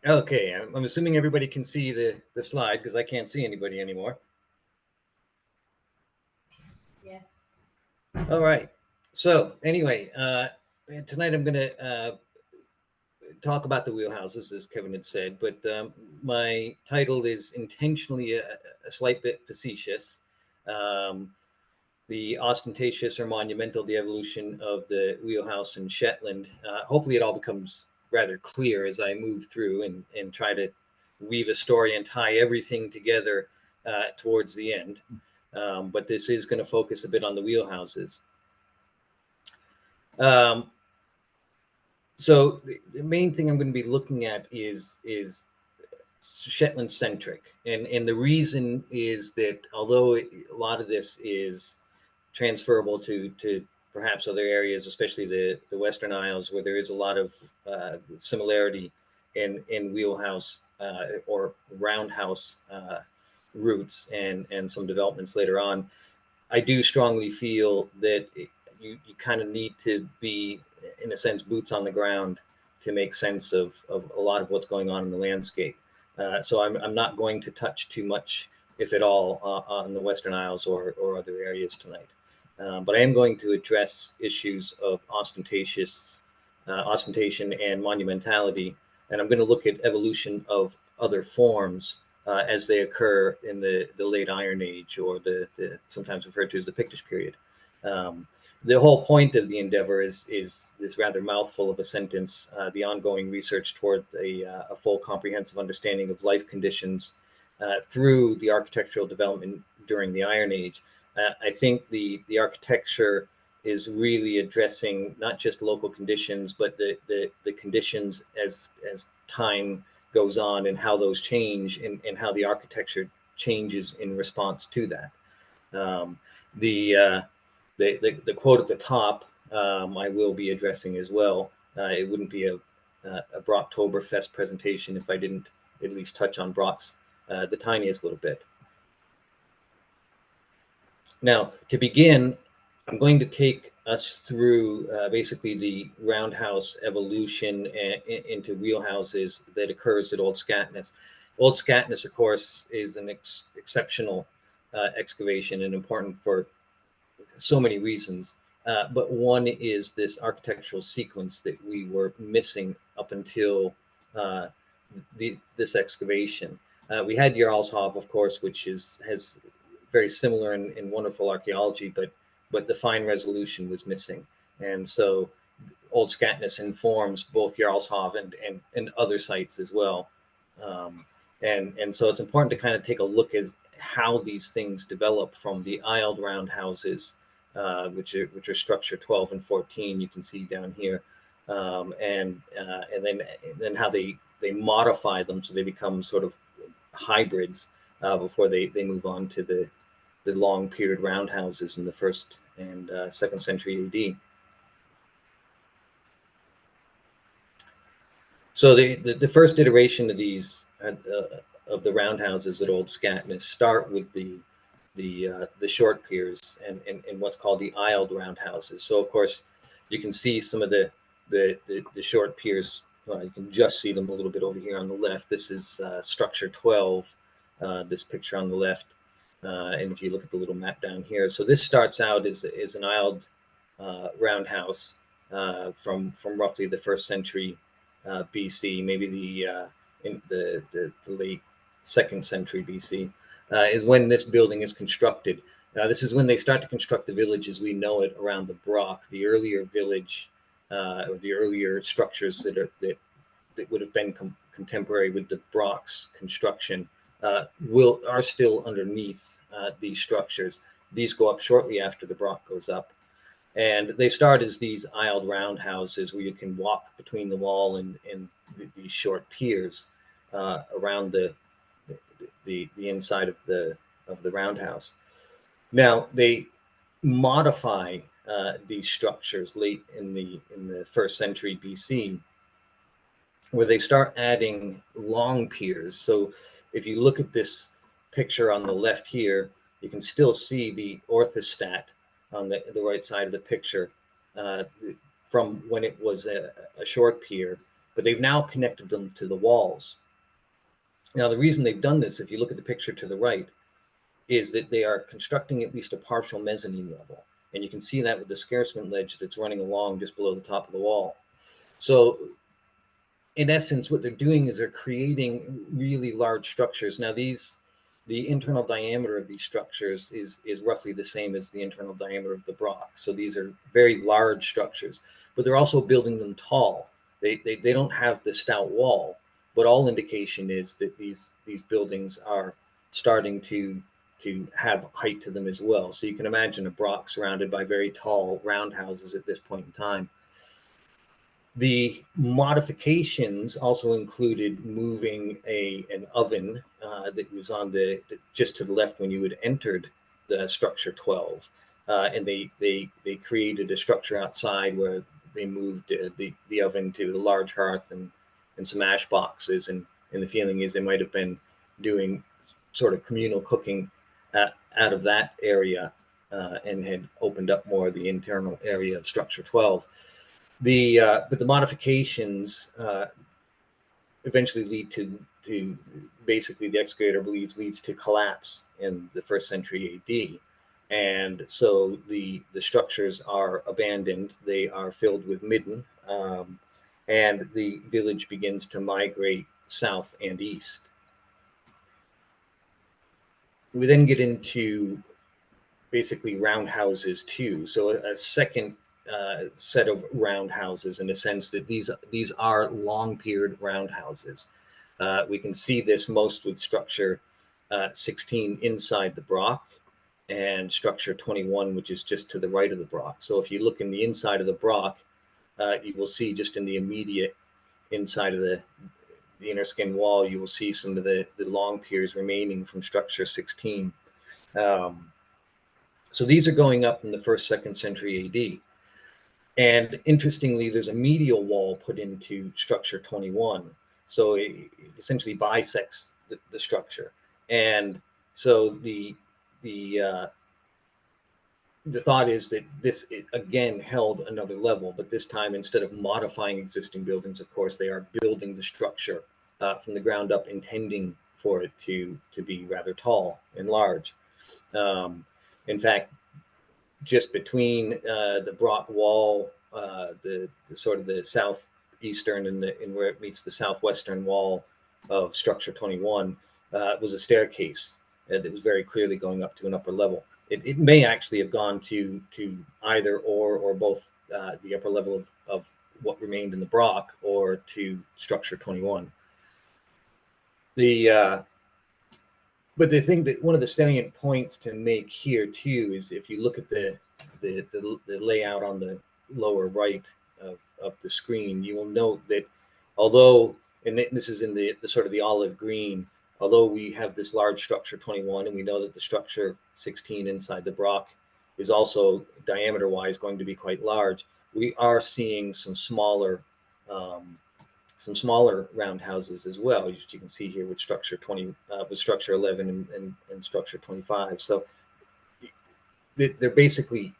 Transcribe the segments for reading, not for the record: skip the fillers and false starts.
Okay, I'm assuming everybody can see the slide because I can't see anybody anymore. Yes. All right. So anyway, tonight I'm going to talk about the wheelhouses, as Kevin had said, but my title is intentionally a slight bit facetious. Um, the ostentatious or monumental, the evolution of the wheelhouse in Shetland. Hopefully, it all becomes rather clear as I move through and try to weave a story and tie everything together towards the end. But this is going to focus a bit on the wheelhouses. Um, so the main thing I'm going to be looking at is Shetland centric, and the reason is that although a lot of this is transferable to perhaps other areas, especially the Western Isles, where there is a lot of similarity in wheelhouse or roundhouse routes and some developments later on. I do strongly feel that you kind of need to be, in a sense, boots on the ground to make sense of a lot of what's going on in the landscape. So I'm not going to touch too much, if at all, on the Western Isles or other areas tonight. But I am going to address issues of ostentation and monumentality, and I'm going to look at evolution of other forms as they occur in the late Iron Age, or the sometimes referred to as the Pictish period. Um, the whole point of the endeavor is this rather mouthful of a sentence: the ongoing research toward a full, comprehensive understanding of life conditions through the architectural development during the Iron Age. I think the architecture is really addressing not just local conditions, but the conditions as time goes on and how those change and how the architecture changes in response to that. Um, the, uh, the quote at the top I will be addressing as well. It wouldn't be a Brochtoberfest presentation if I didn't at least touch on Brock's the tiniest little bit. Now, to begin, I'm going to take us through basically the roundhouse evolution into wheelhouses that occurs at Old Scatness. Old Scatness, of course, is an exceptional excavation and important for so many reasons. But one is this architectural sequence that we were missing up until uh, this excavation. We had Jarlshof, of course, which has very similar and wonderful archaeology, but the fine resolution was missing, and so Old Scatness informs both Jarlshof and other sites as well. Um, and so it's important to kind of take a look at how these things develop from the aisled roundhouses, which are structure 12 and 14. You can see down here, and then how they modify them so they become sort of hybrids before they move on to the long period roundhouses in the first and second century AD. So the first iteration of these of the roundhouses at Old Scatness start with the short piers and what's called the aisled roundhouses. So of course you can see some of the short piers. You can just see them a little bit over here on the left. This is structure 12. This picture on the left, and if you look at the little map down here, so this starts out as an aisled roundhouse from roughly the first century BC, maybe in the late second century BC, is when this building is constructed. This is when they start to construct the village as we know it around the Broch, the earlier village, or the earlier structures that would have been contemporary with the Broch's construction are still underneath these structures. These go up shortly after the Broch goes up. And they start as these aisled roundhouses where you can walk between the wall and these short piers around the inside of the roundhouse. Now they modify these structures late in the first century BC, where they start adding long piers. So if you look at this picture on the left here, you can still see the orthostat on the right side of the picture uh, from when it was a short pier. but they've now connected them to the walls. Now, the reason they've done this, if you look at the picture to the right, is that they are constructing at least a partial mezzanine level. And you can see that with the scarcement ledge that's running along just below the top of the wall. So in essence, what they're doing is they're creating really large structures. Now, the internal diameter of these structures is roughly the same as the internal diameter of the Broch. So these are very large structures, but they're also building them tall. They don't have the stout wall, but all indication is that these buildings are starting to have height to them as well. So you can imagine a Broch surrounded by very tall roundhouses at this point in time. The modifications also included moving an oven that was on just to the left when you had entered the structure 12, and they created a structure outside where they moved the oven to the large hearth and some ash boxes, and the feeling is they might have been doing sort of communal cooking out of that area, and had opened up more of the internal area of structure 12. But the modifications eventually lead to basically, the excavator believes, leads to collapse in the 1st century AD. And so the structures are abandoned. They are filled with midden, and the village begins to migrate south and east. We then get into basically roundhouses too. So a second set of roundhouses, in the sense that these are long-piered roundhouses. We can see this most with structure 16 inside the Broch, and structure 21, which is just to the right of the Broch. So if you look in the inside of the Broch, you will see just in the immediate inside of the inner skin wall, you will see some of the long piers remaining from structure 16. So these are going up in the 1st, 2nd century AD. And interestingly, there's a medial wall put into structure 21. So it essentially bisects the structure. And so the thought is that this, again, held another level, but this time, instead of modifying existing buildings, of course, they are building the structure from the ground up, intending for it to be rather tall and large. In fact, just between the Broch wall, the sort of the southeastern and where it meets the southwestern wall of structure 21, was a staircase that was very clearly going up to an upper level. It may actually have gone to either or both the upper level of what remained in the Broch, or to structure 21. But the thing that, one of the salient points to make here too, is if you look at the layout on the lower right of the screen, you will note that although, and this is in the sort of the olive green, although we have this large structure 21, and we know that the structure 16 inside the Broch is also diameter-wise going to be quite large, we are seeing some smaller roundhouses as well, as you can see here with structure 20, with structure 11 and structure 25. So they're basically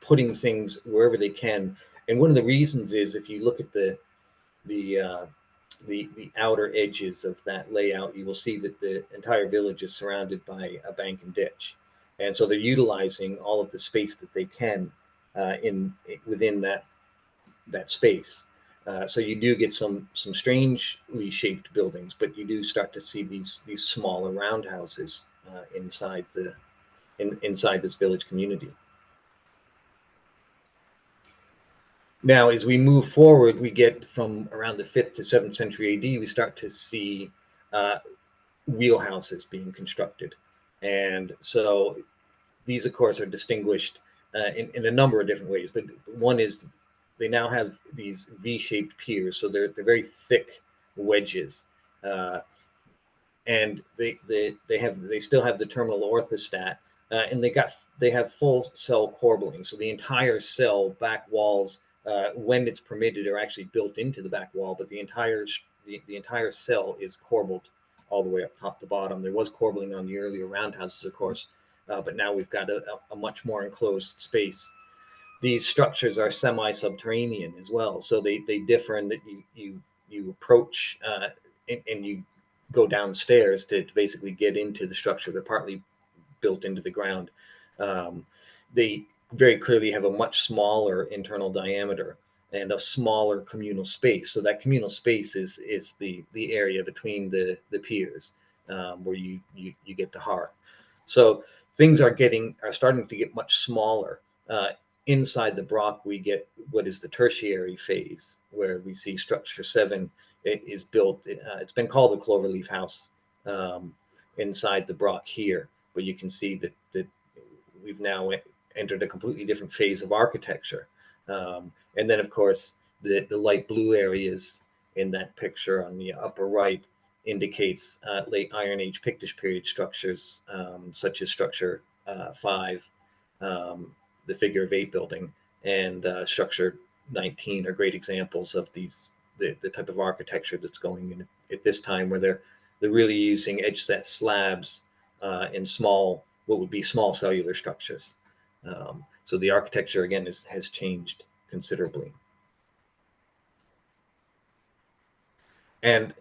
putting things wherever they can. And one of the reasons is, if you look at the outer edges of that layout, you will see that the entire village is surrounded by a bank and ditch. And so they're utilizing all of the space that they can within that space. So you do get some strangely shaped buildings, but you do start to see these smaller roundhouses inside this village community. Now, as we move forward, we get from around the 5th to 7th century AD, we start to see wheelhouses being constructed. And so these, of course, are distinguished in a number of different ways. But one is, they now have these V-shaped piers, so they're very thick wedges, and they still have the terminal orthostat, and they have full cell corbelling. So the entire cell back walls, when it's permitted, are actually built into the back wall, but the entire cell is corbelled all the way up top to bottom. There was corbelling on the earlier roundhouses, of course, but now we've got a much more enclosed space. These structures are semi-subterranean as well, so they differ in that you approach and you go downstairs to basically get into the structure. They're partly built into the ground. They very clearly have a much smaller internal diameter and a smaller communal space. So that communal space is the area between the piers, where you get to hearth. So things are starting to get much smaller. Inside the Broch, we get what is the tertiary phase, where we see structure 7. It is built. It's been called the Cloverleaf House inside the Broch here, but you can see that we've now entered a completely different phase of architecture. And then, of course, the light blue areas in that picture on the upper right indicates late Iron Age Pictish period structures, such as structure 5, the figure of 8 building, and structure 19 are great examples of the type of architecture that's going in at this time, where they're really using edge set slabs in what would be small cellular structures. So the architecture again has changed considerably. And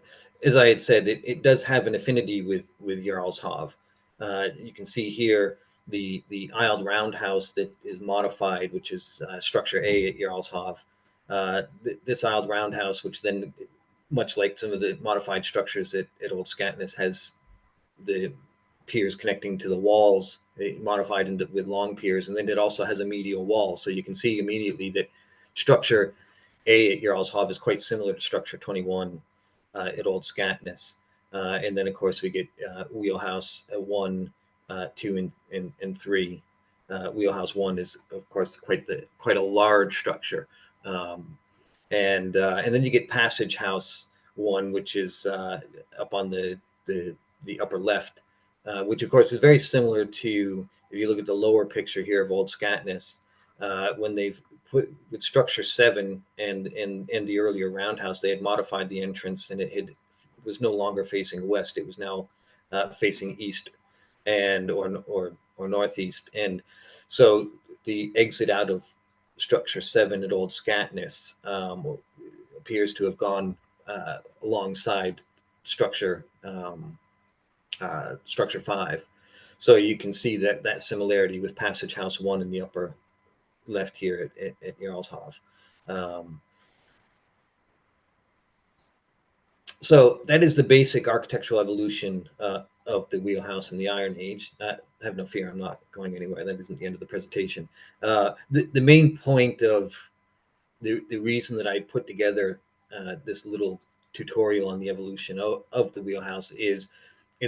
as I had said, it does have an affinity with Jarlshov. You can see here the aisled roundhouse that is modified, which is structure A at Jarlshov. This aisled roundhouse, which then, much like some of the modified structures at Old Scatness, has the piers connecting to the walls, modified with long piers, and then it also has a medial wall. So you can see immediately that structure A at Jarlshov is quite similar to structure 21 at Old Scatness. And then, of course, we get Wheelhouse 1, 2, and 3. Wheelhouse 1 is, of course, quite a large structure. And then you get Passage House 1, which is up on the upper left, which of course is very similar to, if you look at the lower picture here of Old Scatness, when they've put with structure 7 and the earlier roundhouse, they had modified the entrance, and it was no longer facing west; it was now facing east and or northeast. And so the exit out of structure 7 at Old Scatness appears to have gone alongside structure structure 5. So you can see that similarity with Passage House 1 in the upper left here at Jarlshov. So that is the basic architectural evolution of the Wheelhouse in the Iron Age. Have no fear, I'm not going anywhere. That isn't the end of the presentation. The main point of the reason that I put together this little tutorial on the evolution of the Wheelhouse is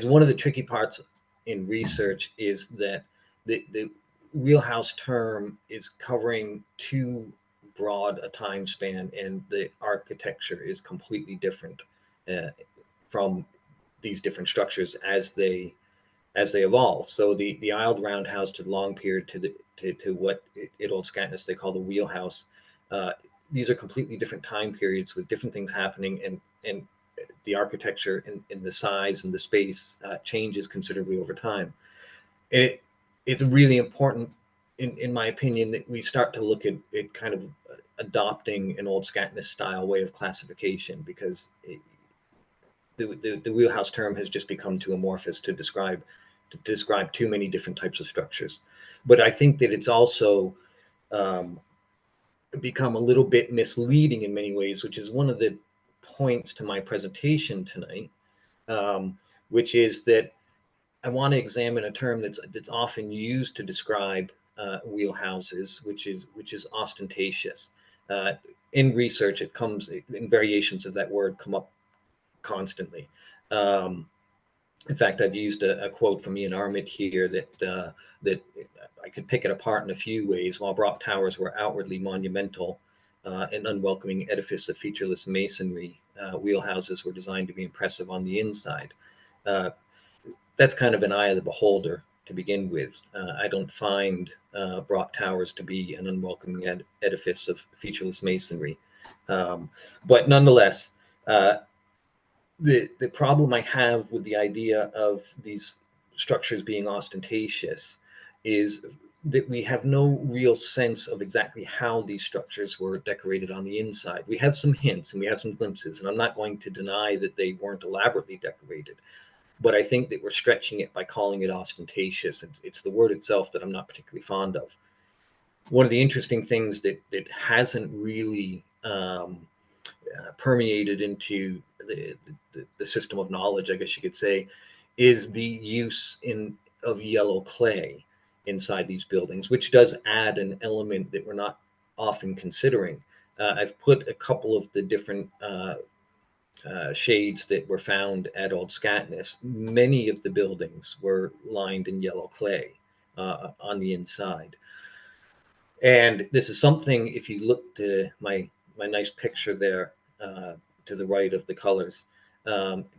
one of the tricky parts in research is that the Wheelhouse term is covering too broad a time span, and the architecture is completely different from these different structures as they evolve. So the aisled roundhouse to the long pier to what at Old Scatness they call the Wheelhouse. These are completely different time periods with different things happening, and the architecture and the size and the space changes considerably over time. It's really important, in my opinion, that we start to look at kind of adopting an Old Scatness style way of classification, because the Wheelhouse term has just become too amorphous to describe too many different types of structures. But I think that it's also become a little bit misleading in many ways, which is one of the points to my presentation tonight, which is that I want to examine a term that's often used to describe wheelhouses, which is ostentatious. In research, it comes in variations of that word come up constantly. In fact, I've used a quote from Ian Armitt here that I could pick it apart in a few ways. While Broch towers were outwardly monumental, an unwelcoming edifice of featureless masonry, wheelhouses were designed to be impressive on the inside. That's kind of an eye of the beholder to begin with. I don't find Broch towers to be an unwelcoming edifice of featureless masonry. But nonetheless, the problem I have with the idea of these structures being ostentatious is that we have no real sense of exactly how these structures were decorated on the inside. We have some hints and we have some glimpses, and I'm not going to deny that they weren't elaborately decorated, but I think that we're stretching it by calling it ostentatious. It's the word itself that I'm not particularly fond of. One of the interesting things that hasn't really permeated into the system of knowledge, I guess you could say, is the use of yellow clay inside these buildings, which does add an element that we're not often considering. I've put a couple of the different shades that were found at Old Scatness. Many of the buildings were lined in yellow clay on the inside. And this is something, if you look to my nice picture there to the right of the colors,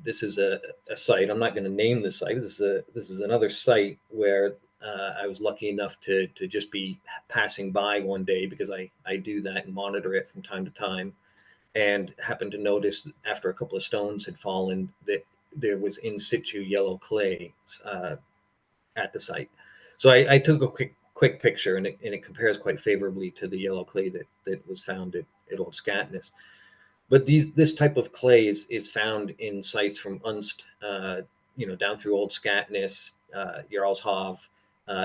this is a site. I'm not going to name the site. This is another site where I was lucky enough to just be passing by one day, because I do that and monitor it from time to time, and happened to notice after a couple of stones had fallen that there was in situ yellow clay at the site. So I took a quick picture, and it compares quite favorably to the yellow clay that was found at Old Scatness. But this type of clay is found in sites from Unst, down through Old Scatness, Jarlshav.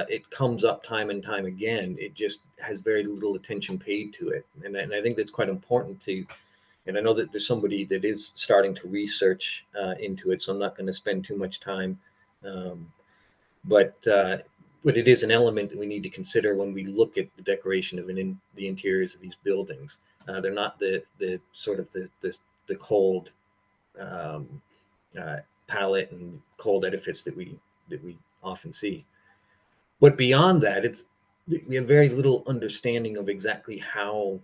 It comes up time and time again. It just has very little attention paid to it, and I think that's quite important to. And I know that there's somebody that is starting to research into it, so I'm not going to spend too much time. Um, but it is an element that we need to consider when we look at the decoration of the interiors of these buildings. They're not the sort of the cold um, palette and cold edifice that we often see. But beyond that, we have very little understanding of exactly how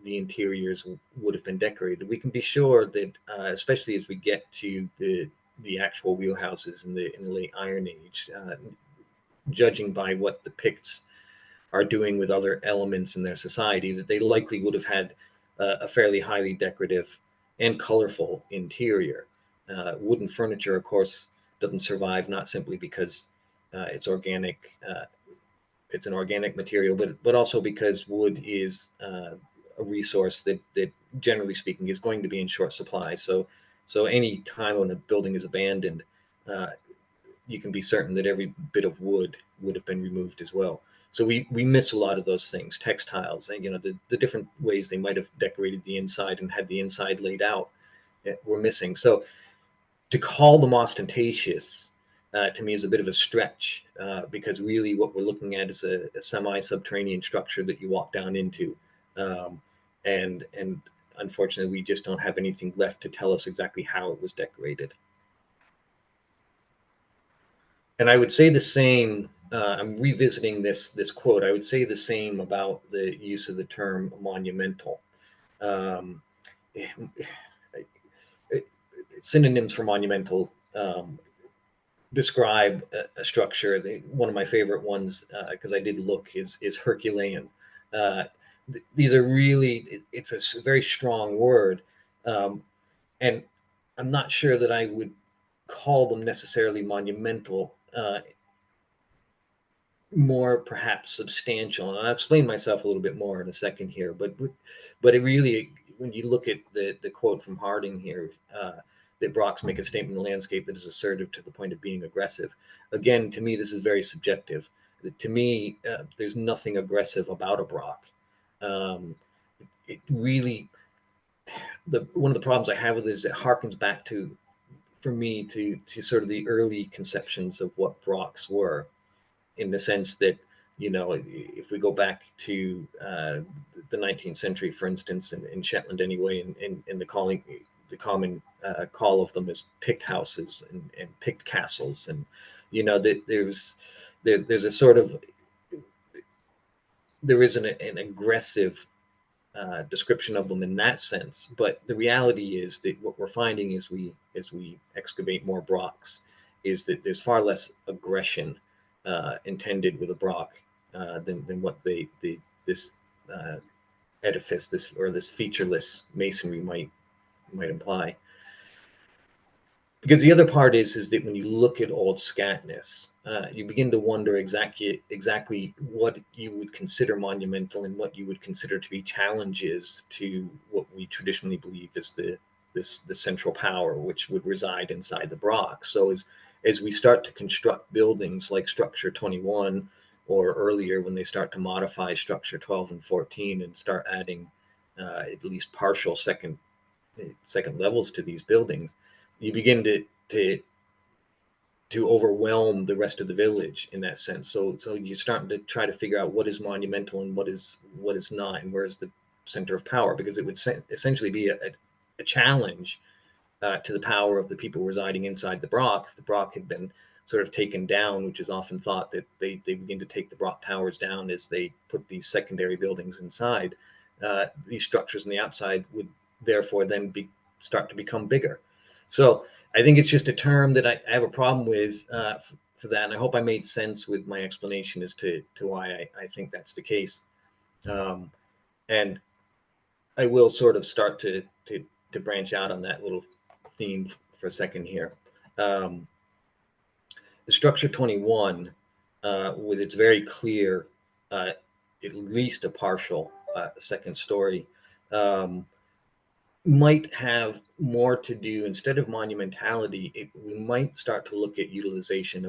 the interiors would have been decorated. We can be sure that, especially as we get to the actual wheelhouses in the late Iron Age, judging by what the Picts are doing with other elements in their society, that they likely would have had a fairly highly decorative and colorful interior. Wooden furniture, of course, doesn't survive, not simply because it's organic. It's an organic material, but also because wood is a resource that, generally speaking, is going to be in short supply. So any time when a building is abandoned, uh, you can be certain that every bit of wood would have been removed as well. So we miss a lot of those things, textiles, and the different ways they might have decorated the inside and had the inside laid out, we're missing. So to call them ostentatious, to me, is a bit of a stretch, because really what we're looking at is a semi-subterranean structure that you walk down into, um, and unfortunately we just don't have anything left to tell us exactly how it was decorated. And I would say the same. I'm revisiting this quote. I would say the same about the use of the term monumental. Um, Synonyms for monumental describe a structure. One of my favorite ones, because I did look, is Herculean. Uh, these are really. It's a very strong word, um, and I'm not sure that I would call them necessarily monumental. More perhaps substantial. And I'll explain myself a little bit more in a second here. But it really, when you look at the quote from Harding here, that Brochs make a statement in the landscape that is assertive to the point of being aggressive. Again, to me, this is very subjective. To me, there's nothing aggressive about a Broch. Um, it really, one of the problems I have with it is it harkens back to, for me, to sort of the early conceptions of what Brochs were, in the sense that, if we go back to the 19th century, for instance, in Shetland anyway, in the common call of them as Pict houses and Pict castles, and that there's a sort of, there is an aggressive description of them in that sense. But the reality is that what we're finding as we excavate more Brochs is that there's far less aggression intended with a Broch than what this uh, edifice, this featureless masonry might imply. Because the other part is that when you look at Old Scatness, you begin to wonder exactly what you would consider monumental and what you would consider to be challenges to what we traditionally believe is the central power, which would reside inside the Broch. So as we start to construct buildings like Structure 21, or earlier when they start to modify Structure 12 and 14 and start adding at least partial second levels to these buildings, you begin to overwhelm the rest of the village in that sense. So you're starting to try to figure out what is monumental and what is not, and where is the center of power, because it would essentially be a challenge to the power of the people residing inside the Broch. If the Broch had been sort of taken down, which is often thought that they begin to take the Broch towers down as they put these secondary buildings inside, these structures on the outside would therefore then start to become bigger. So I think it's just a term that I have a problem with for that, and I hope I made sense with my explanation as to why I think that's the case. And I will sort of start to branch out on that little theme for a second here. The Structure 21, with its very clear, at least a partial second story, might have more to do, instead of monumentality, we might start to look at utilization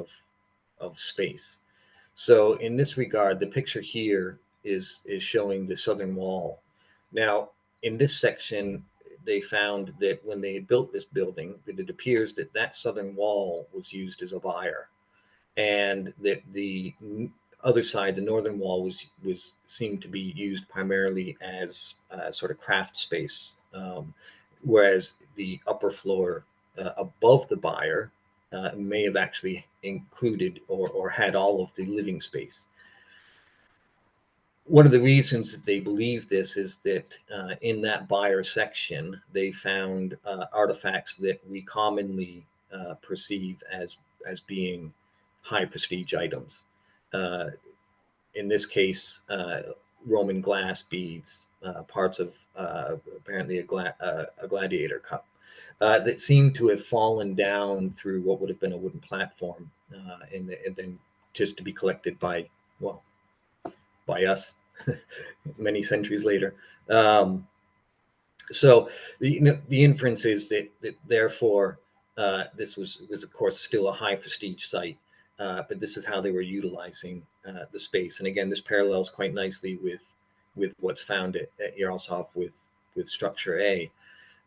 of space. So in this regard, the picture here is showing the southern wall. Now, in this section, they found that when they had built this building, that it appears that that southern wall was used as a byre, and that the other side, the northern wall, was seemed to be used primarily as sort of craft space, whereas the upper floor above the byre may have actually included or had all of the living space. One of the reasons that they believe this is that in that byre section, they found artifacts that we commonly perceive as being high prestige items. In this case, Roman glass beads, parts of apparently a gladiator cup, that seemed to have fallen down through what would have been a wooden platform, and then just to be collected by, well, by us many centuries later. So the inference is that therefore this was of course still a high prestige site, but this is how they were utilizing the space. And again, this parallels quite nicely with what's found at Jarlshof with Structure A.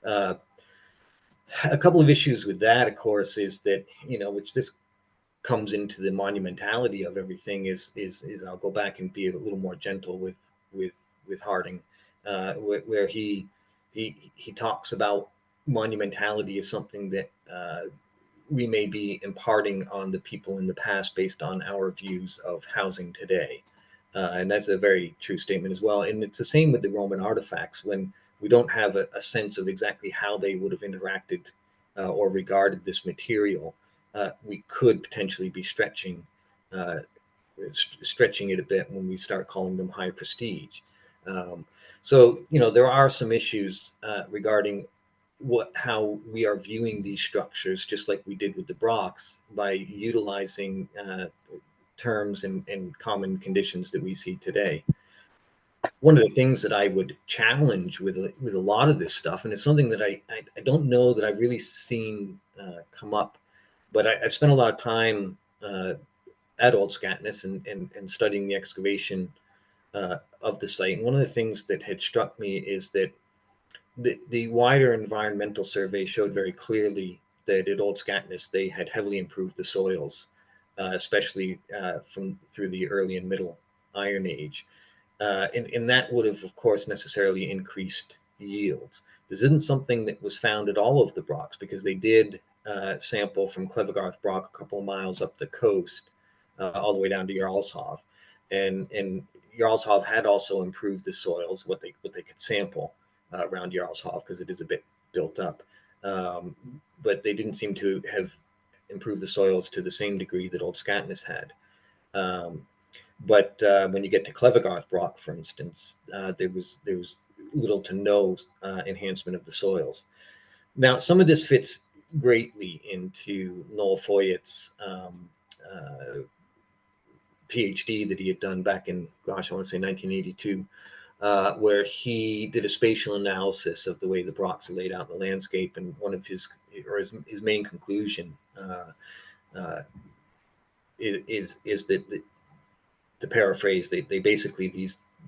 A couple of issues with that, of course, is that, which this comes into the monumentality of everything, is I'll go back and be a little more gentle with Harding, where he talks about monumentality as something that we may be imparting on the people in the past based on our views of housing today. And that's a very true statement as well. And it's the same with the Roman artifacts. When we don't have a sense of exactly how they would have interacted or regarded this material, we could potentially be stretching it a bit when we start calling them high prestige. So there are some issues regarding how we are viewing these structures, just like we did with the Brochs, by utilizing terms and common conditions that we see today. One of the things that I would challenge with a lot of this stuff, and it's something that I don't know that I've really seen come up, but I've spent a lot of time at Old Scatness and studying the excavation of the site. And one of the things that had struck me is that the wider environmental survey showed very clearly that at Old Scatness they had heavily improved the soils, especially through the early and middle Iron Age. And that would have, of course, necessarily increased yields. This isn't something that was found at all of the Brochs, because they did sample from Clevegarth Broch a couple of miles up the coast, all the way down to Jarlshof. And Jarlshof had also improved the soils, what they could sample around Jarlshof, because it is a bit built up. But they didn't seem to have improved the soils to the same degree that Old Scatness had. But when you get to Clevegarth Broch, for instance, there was little to no enhancement of the soils. Now, some of this fits greatly into Noel Foyet's PhD that he had done back in, gosh, I want to say 1982, where he did a spatial analysis of the way the Brochs are laid out in the landscape. And one of his main conclusion uh, is that, to paraphrase, they basically,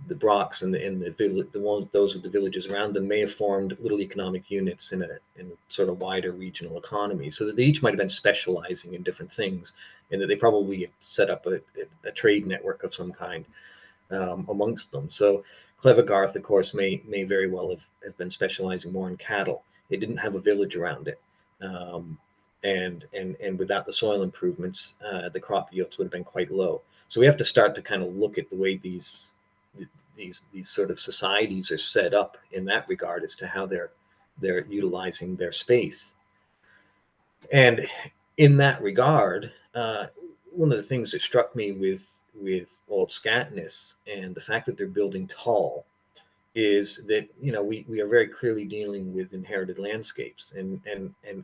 the Brochs and the ones, those with the villages around them, may have formed little economic units in a sort of wider regional economy, so that they each might have been specializing in different things, and that they probably had set up a trade network of some kind amongst them. So Clevegarth, of course, may very well have been specializing more in cattle. It didn't have a village around it. Um, and without the soil improvements, the crop yields would have been quite low. So we have to start to kind of look at the way these sort of societies are set up in that regard, as to how they're utilizing their space. And in that regard, one of the things that struck me with Old Scatness and the fact that they're building tall is that, we are very clearly dealing with inherited landscapes, and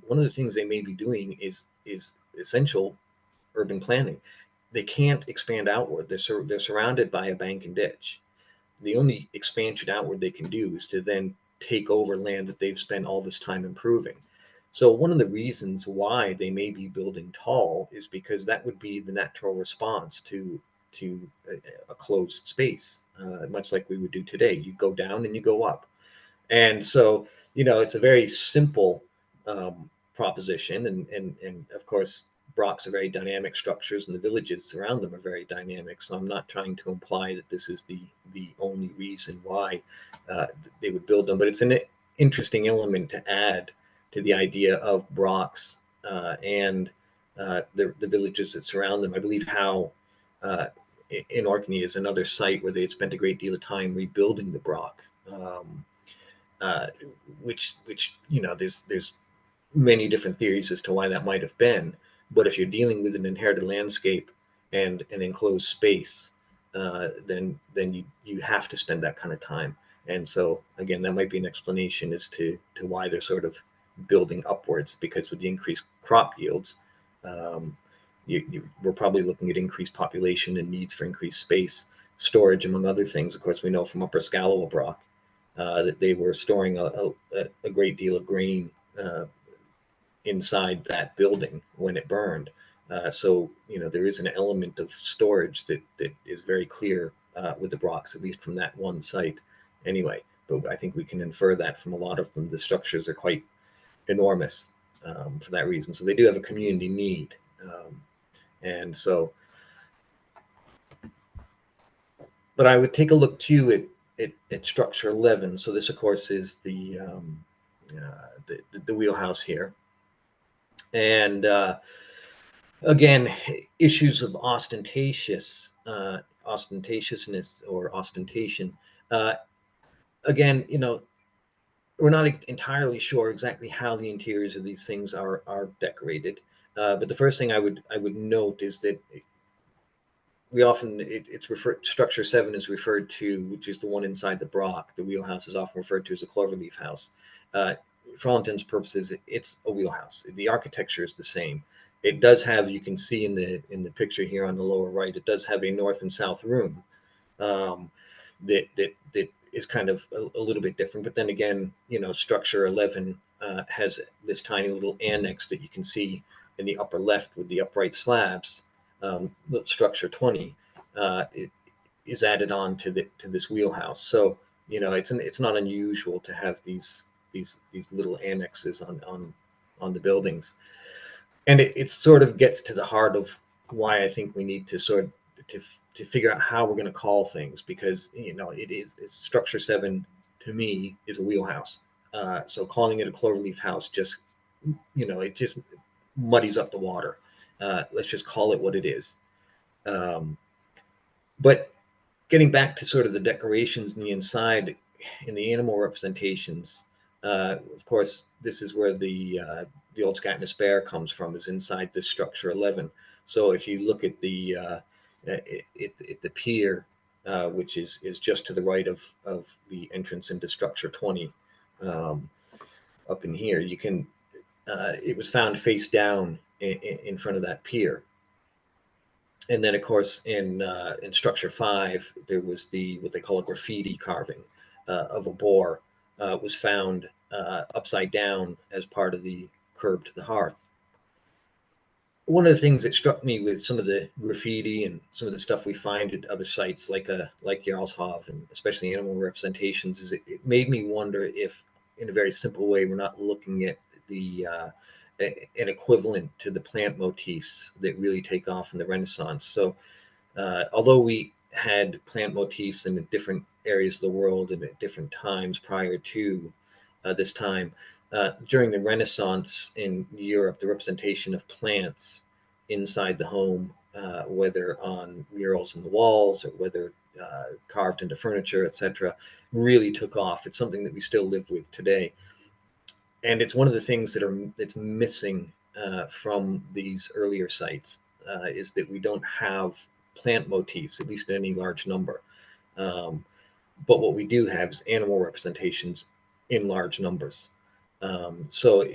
one of the things they may be doing is essential urban planning. They can't expand outward. They're surrounded by a bank and ditch. The only expansion outward they can do is to then take over land that they've spent all this time improving. So one of the reasons why they may be building tall is because that would be the natural response to a closed space, much like we would do today. You go down and you go up. And so, it's a very simple proposition. And of course, Brochs are very dynamic structures, and the villages around them are very dynamic. So I'm not trying to imply that this is the only reason why they would build them, but it's an interesting element to add to the idea of Brochs and the villages that surround them. I believe how in Orkney is another site where they had spent a great deal of time rebuilding the Broch. Uh, which there's many different theories as to why that might have been. But if you're dealing with an inherited landscape and an enclosed space, then you have to spend that kind of time. And so again, that might be an explanation as to why they're sort of building upwards, because with the increased crop yields, um, we're probably looking at increased population and needs for increased space, storage, among other things. Of course, we know from Upper Scalloway that they were storing a great deal of grain inside that building when it burned. So there is an element of storage that is very clear with the Brochs, at least from that one site. Anyway, but I think we can infer that from a lot of them. The structures are quite enormous for that reason. So they do have a community need, and so. But I would take a look too at structure 11. So this, of course, is the wheelhouse here, and again, issues of ostentatiousness or ostentation. Uh, Again, we're not entirely sure exactly how the interiors of these things are decorated. But the first thing I would note is that we often it's referred, structure 7 is referred to, which is the one inside the Broch. The wheelhouse is often referred to as a cloverleaf house. Uh, for all intents and purposes, it's a wheelhouse. The architecture is the same. It does have, you can see in the picture here on the lower right, it does have a north and south room um, that is kind of a little bit different. But then again, structure 11 has this tiny little annex that you can see in the upper left with the upright slabs. Structure 20 is added on to this wheelhouse. So it's not unusual to have these little annexes on the buildings, and it sort of gets to the heart of why I think we need to to figure out how we're going to call things, because it's structure 7 to me is a wheelhouse. So calling it a cloverleaf house just it just muddies up the water. Let's just call it what it is. Um, but getting back to sort of the decorations in the inside, in the animal representations, of course, this is where the Old Scatness bear comes from, is inside this structure 11. So if you look at the pier, which is just to the right of the entrance into structure 20, um, up in here, you can it was found face down in front of that pier. And then, of course, in structure 5, there was what they call a graffiti carving of a boar was found upside down as part of the curb to the hearth. One of the things that struck me with some of the graffiti and some of the stuff we find at other sites like Jarlshof, and especially animal representations, is it made me wonder if, in a very simple way, we're not looking at an equivalent to the plant motifs that really take off in the Renaissance. So although we had plant motifs in different areas of the world and at different times prior to this time, during the Renaissance in Europe, the representation of plants inside the home, whether on murals in the walls or whether carved into furniture, etc., really took off. It's something that we still live with today, and it's one of the things that's missing from these earlier sites, is that we don't have plant motifs, at least in any large number. But what we do have is animal representations in large numbers. So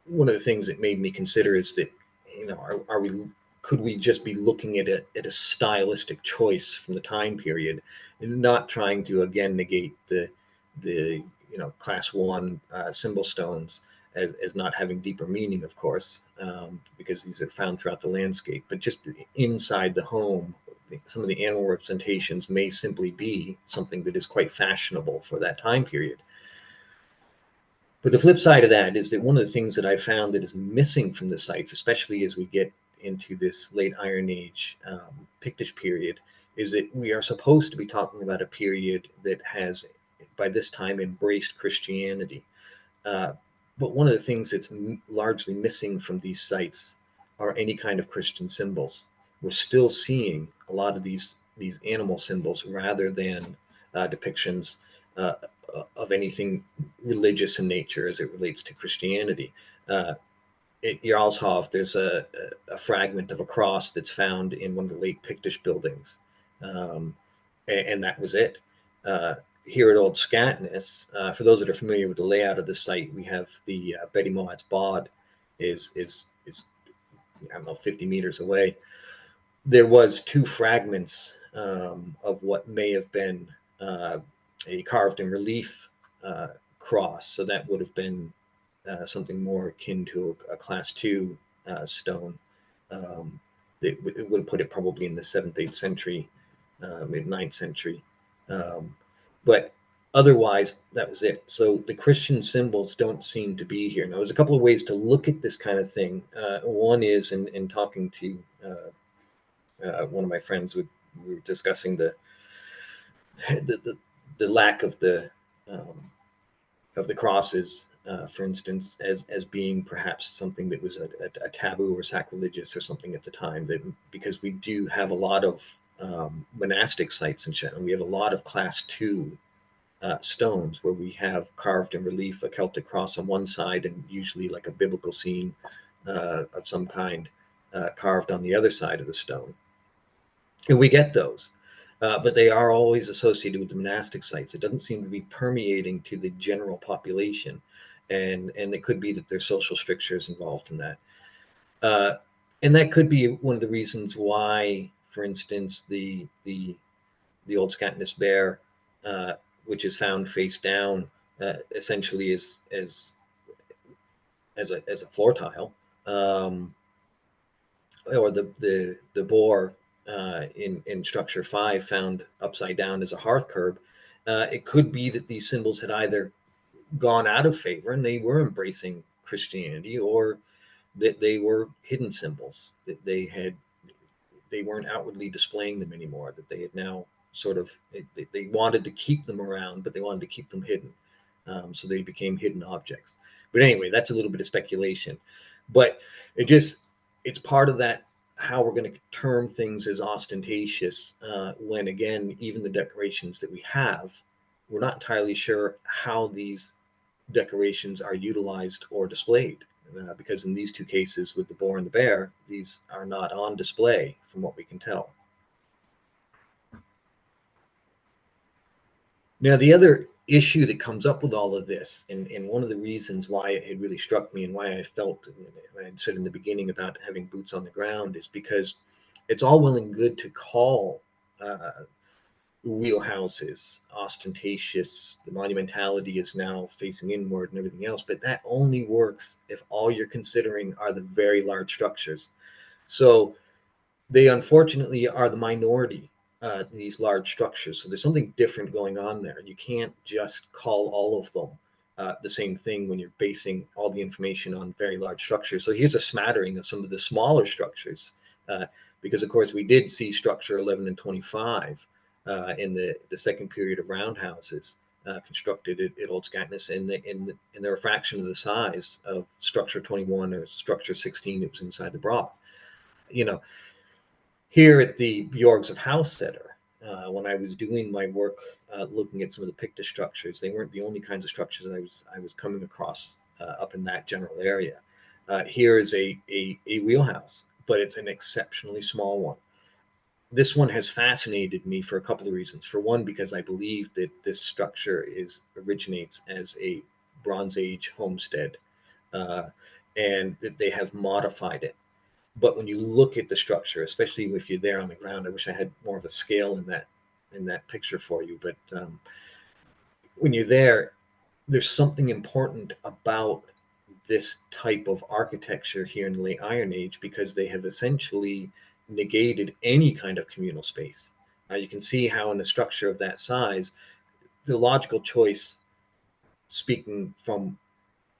one of the things that made me consider is that, could we just be looking at a stylistic choice from the time period, and not trying to again negate the class 1 symbol stones as not having deeper meaning, of course, because these are found throughout the landscape, but just inside the home, some of the animal representations may simply be something that is quite fashionable for that time period. But the flip side of that is that one of the things that I found that is missing from the sites, especially as we get into this late Iron Age Pictish period, is that we are supposed to be talking about a period that has, by this time, embraced Christianity. But one of the things that's largely missing from these sites are any kind of Christian symbols. We're still seeing a lot of these animal symbols rather than depictions of anything religious in nature as it relates to Christianity. At Jarlshof, there's a fragment of a cross that's found in one of the late Pictish buildings, and that was it. Here at Old Scatness, for those that are familiar with the layout of the site, we have the Betty Moat's Bod is I don't know, 50 meters away. There was 2 fragments of what may have been a carved in relief cross. So that would have been something more akin to a class 2 stone. It would have put it probably in the 7th, 8th century, mid 9th century. But otherwise, that was it. So the Christian symbols don't seem to be here. Now, there's a couple of ways to look at this kind of thing. One is in talking to one of my friends, we were discussing the lack of the crosses, for instance, as being perhaps something that was a taboo or sacrilegious or something at the time. That because we do have a lot of monastic sites in Shetland, we have a lot of class 2 stones where we have carved in relief a Celtic cross on one side and usually like a biblical scene of some kind carved on the other side of the stone. And we get those, but they are always associated with the monastic sites. It doesn't seem to be permeating to the general population, and it could be that there's social strictures involved in that. And that could be one of the reasons why, for instance, the Old Scatness bear, which is found face down, essentially as a floor tile, or the boar in structure 5 found upside down as a hearth curb. It could be that these symbols had either gone out of favor and they were embracing Christianity, or that they were hidden symbols, that they weren't outwardly displaying them anymore, that they had now sort of, they wanted to keep them around, but they wanted to keep them hidden. So they became hidden objects. But anyway, that's a little bit of speculation. But it's part of that, how we're going to term things as ostentatious, when, again, even the decorations that we have, we're not entirely sure how these decorations are utilized or displayed. Because in these 2 cases with the boar and the bear, these are not on display from what we can tell. Now, the other issue that comes up with all of this, and one of the reasons why it really struck me and why I felt, I had said in the beginning about having boots on the ground, is because it's all well and good to call wheelhouses ostentatious. The monumentality is now facing inward and everything else, but that only works if all you're considering are the very large structures. So they unfortunately are the minority, these large structures. So there's something different going on there. You can't just call all of them the same thing when you're basing all the information on very large structures. So here's a smattering of some of the smaller structures, uh, because of course we did see structure 11 and 25 in the second period of roundhouses constructed at Old Scatness, and they're a fraction of the size of structure 21 or structure 16 that was inside the Broch. You know, here at the Bjorgs of Housesetter, when I was doing my work looking at some of the Pictish structures, they weren't the only kinds of structures I was coming across up in that general area. Here is a wheelhouse, but it's an exceptionally small one. This one has fascinated me for a couple of reasons. For one, because I believe that this structure originates as a Bronze Age homestead, uh, and that they have modified it. But when you look at the structure, especially if you're there on the ground, I wish I had more of a scale in that picture for you. But when you're there, there's something important about this type of architecture here in the late Iron Age, because they have essentially negated any kind of communal space. You can see how in the structure of that size, the logical choice, speaking from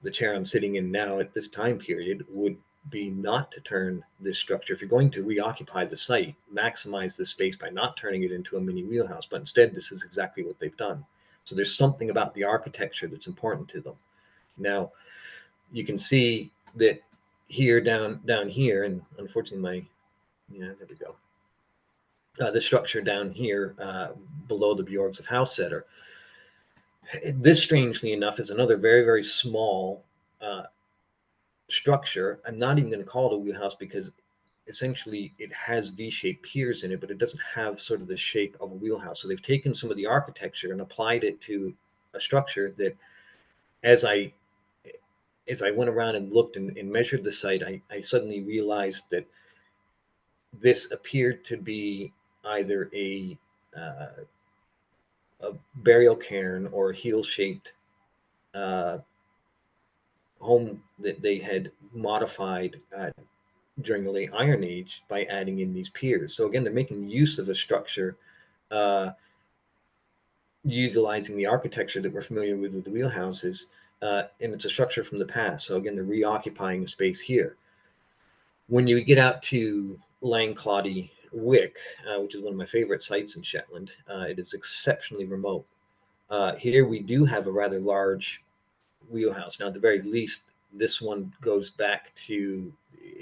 the chair I'm sitting in now at this time period, would be not to turn this structure. If you're going to reoccupy the site, maximize the space by not turning it into a mini wheelhouse. But instead, this is exactly what they've done. So there's something about the architecture that's important to them. Now, you can see that here down here, and unfortunately there we go. The structure down here below the Bjorgs of Housesetter. This, strangely enough, is another very, very small structure. I'm not even going to call it a wheelhouse, because essentially it has V-shaped piers in it, but it doesn't have sort of the shape of a wheelhouse. So they've taken some of the architecture and applied it to a structure that, as I went around and looked and measured the site, I suddenly realized that this appeared to be either uh, a burial cairn or a heel-shaped uh, home that they had modified during the late Iron Age by adding in these piers. So again, they're making use of a structure, uh, utilizing the architecture that we're familiar with the wheelhouses, and it's a structure from the past. So again, they're reoccupying the space here. When you get out to Langcloddy Wick, which is one of my favorite sites in Shetland, it is exceptionally remote. Here we do have a rather large wheelhouse. Now, at the very least, this one goes back to,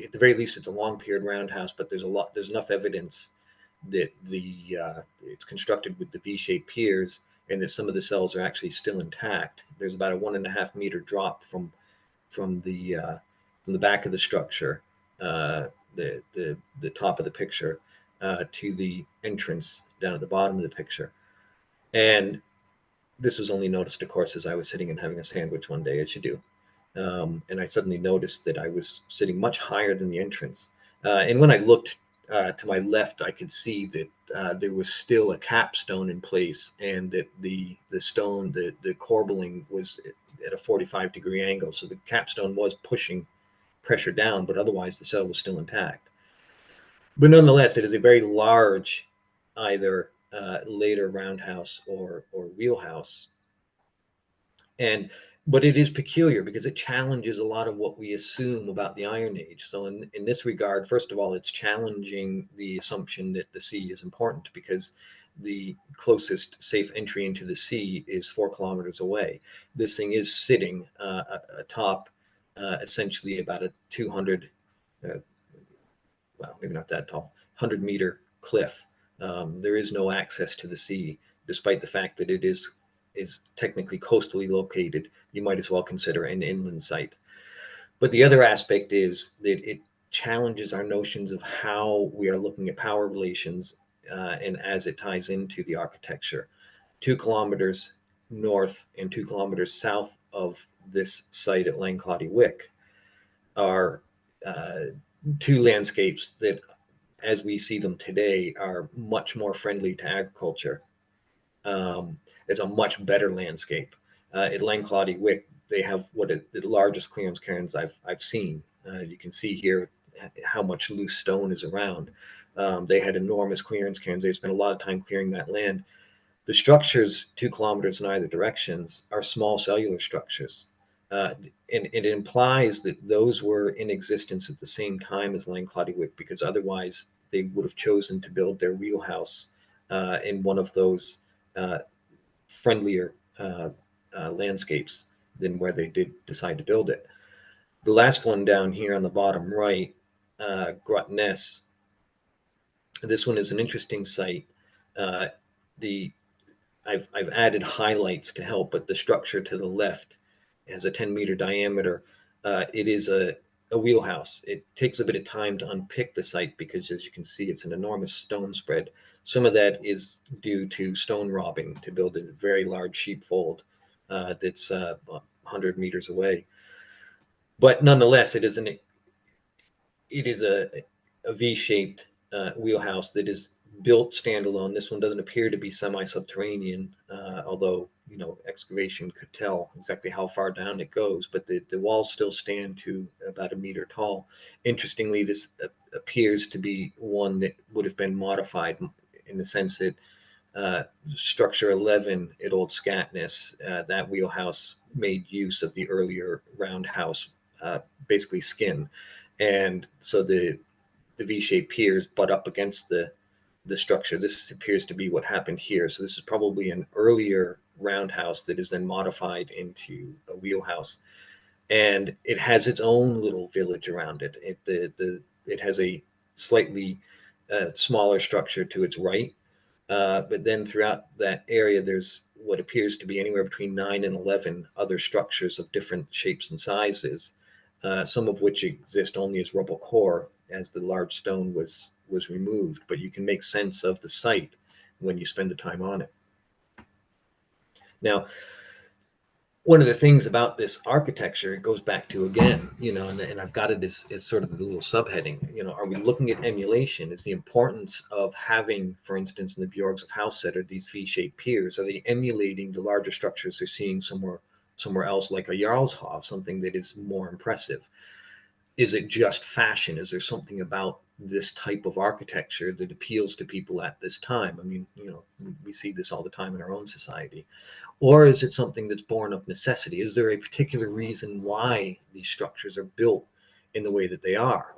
at the very least, it's a long period roundhouse, but there's enough evidence that it's constructed with the V-shaped piers, and that some of the cells are actually still intact. There's about a 1.5 meter drop from the back of the structure, the top of the picture, to the entrance down at the bottom of the picture. And this was only noticed, of course, as I was sitting and having a sandwich one day, as you do. And I suddenly noticed that I was sitting much higher than the entrance. And when I looked to my left, I could see that there was still a capstone in place, and that the stone, the corbelling, was at a 45-degree angle. So the capstone was pushing pressure down, but otherwise the cell was still intact. But nonetheless, it is a very large, either later roundhouse or wheelhouse. And but it is peculiar because it challenges a lot of what we assume about the Iron Age. So in this regard, first of all, it's challenging the assumption that the sea is important, because the closest safe entry into the sea is 4 kilometers away. This thing is sitting atop essentially about a 200, well, maybe not that tall, 100-meter cliff. There is no access to the sea, despite the fact that it is technically coastally located. You might as well consider an inland site. But the other aspect is that it challenges our notions of how we are looking at power relations, and as it ties into the architecture. 2 kilometers north and 2 kilometers south of this site at Langcloddy Wick are two landscapes that, as we see them today, are much more friendly to agriculture. It's a much better landscape. At Langcloddy Wick, they have the largest clearance cairns I've seen. You can see here how much loose stone is around. They had enormous clearance cairns. They spent a lot of time clearing that land. The structures 2 kilometers in either directions are small cellular structures. And it implies that those were in existence at the same time as Langcloddy Wick, because otherwise they would have chosen to build their wheelhouse in one of those friendlier landscapes than where they did decide to build it. The last one down here on the bottom right, Brochtoberfest. This one is an interesting site. The I've added highlights to help, but the structure to the left has a 10-meter diameter. It is a wheelhouse. It takes a bit of time to unpick the site because, as you can see, it's an enormous stone spread. Some of that is due to stone robbing to build a very large sheepfold that's 100 meters away. But nonetheless, it is a V-shaped wheelhouse that is built standalone. This one doesn't appear to be semi-subterranean, although excavation could tell exactly how far down it goes. But the walls still stand to about 1 meter tall. Interestingly, this appears to be one that would have been modified in the sense that structure 11 at Old Scatness, that wheelhouse made use of the earlier roundhouse, basically skin, and so the V-shaped piers butt up against the structure. This appears to be what happened here. So this is probably an earlier roundhouse that is then modified into a wheelhouse, and it has its own little village around it. It has a slightly smaller structure to its right, but then throughout that area, there's what appears to be anywhere between 9 and 11 other structures of different shapes and sizes, some of which exist only as rubble core, as the large stone was removed. But you can make sense of the site when you spend the time on it. Now, one of the things about this architecture, it goes back to, again, and I've got it as sort of the little subheading, are we looking at emulation? Is the importance of having, for instance, in the Bjorgs of Housesetter, these V-shaped piers, are they emulating the larger structures they're seeing somewhere else, like a Jarlshov, something that is more impressive? Is it just fashion? Is there something about this type of architecture that appeals to people at this time? I mean, we see this all the time in our own society. Or is it something that's born of necessity? Is there a particular reason why these structures are built in the way that they are?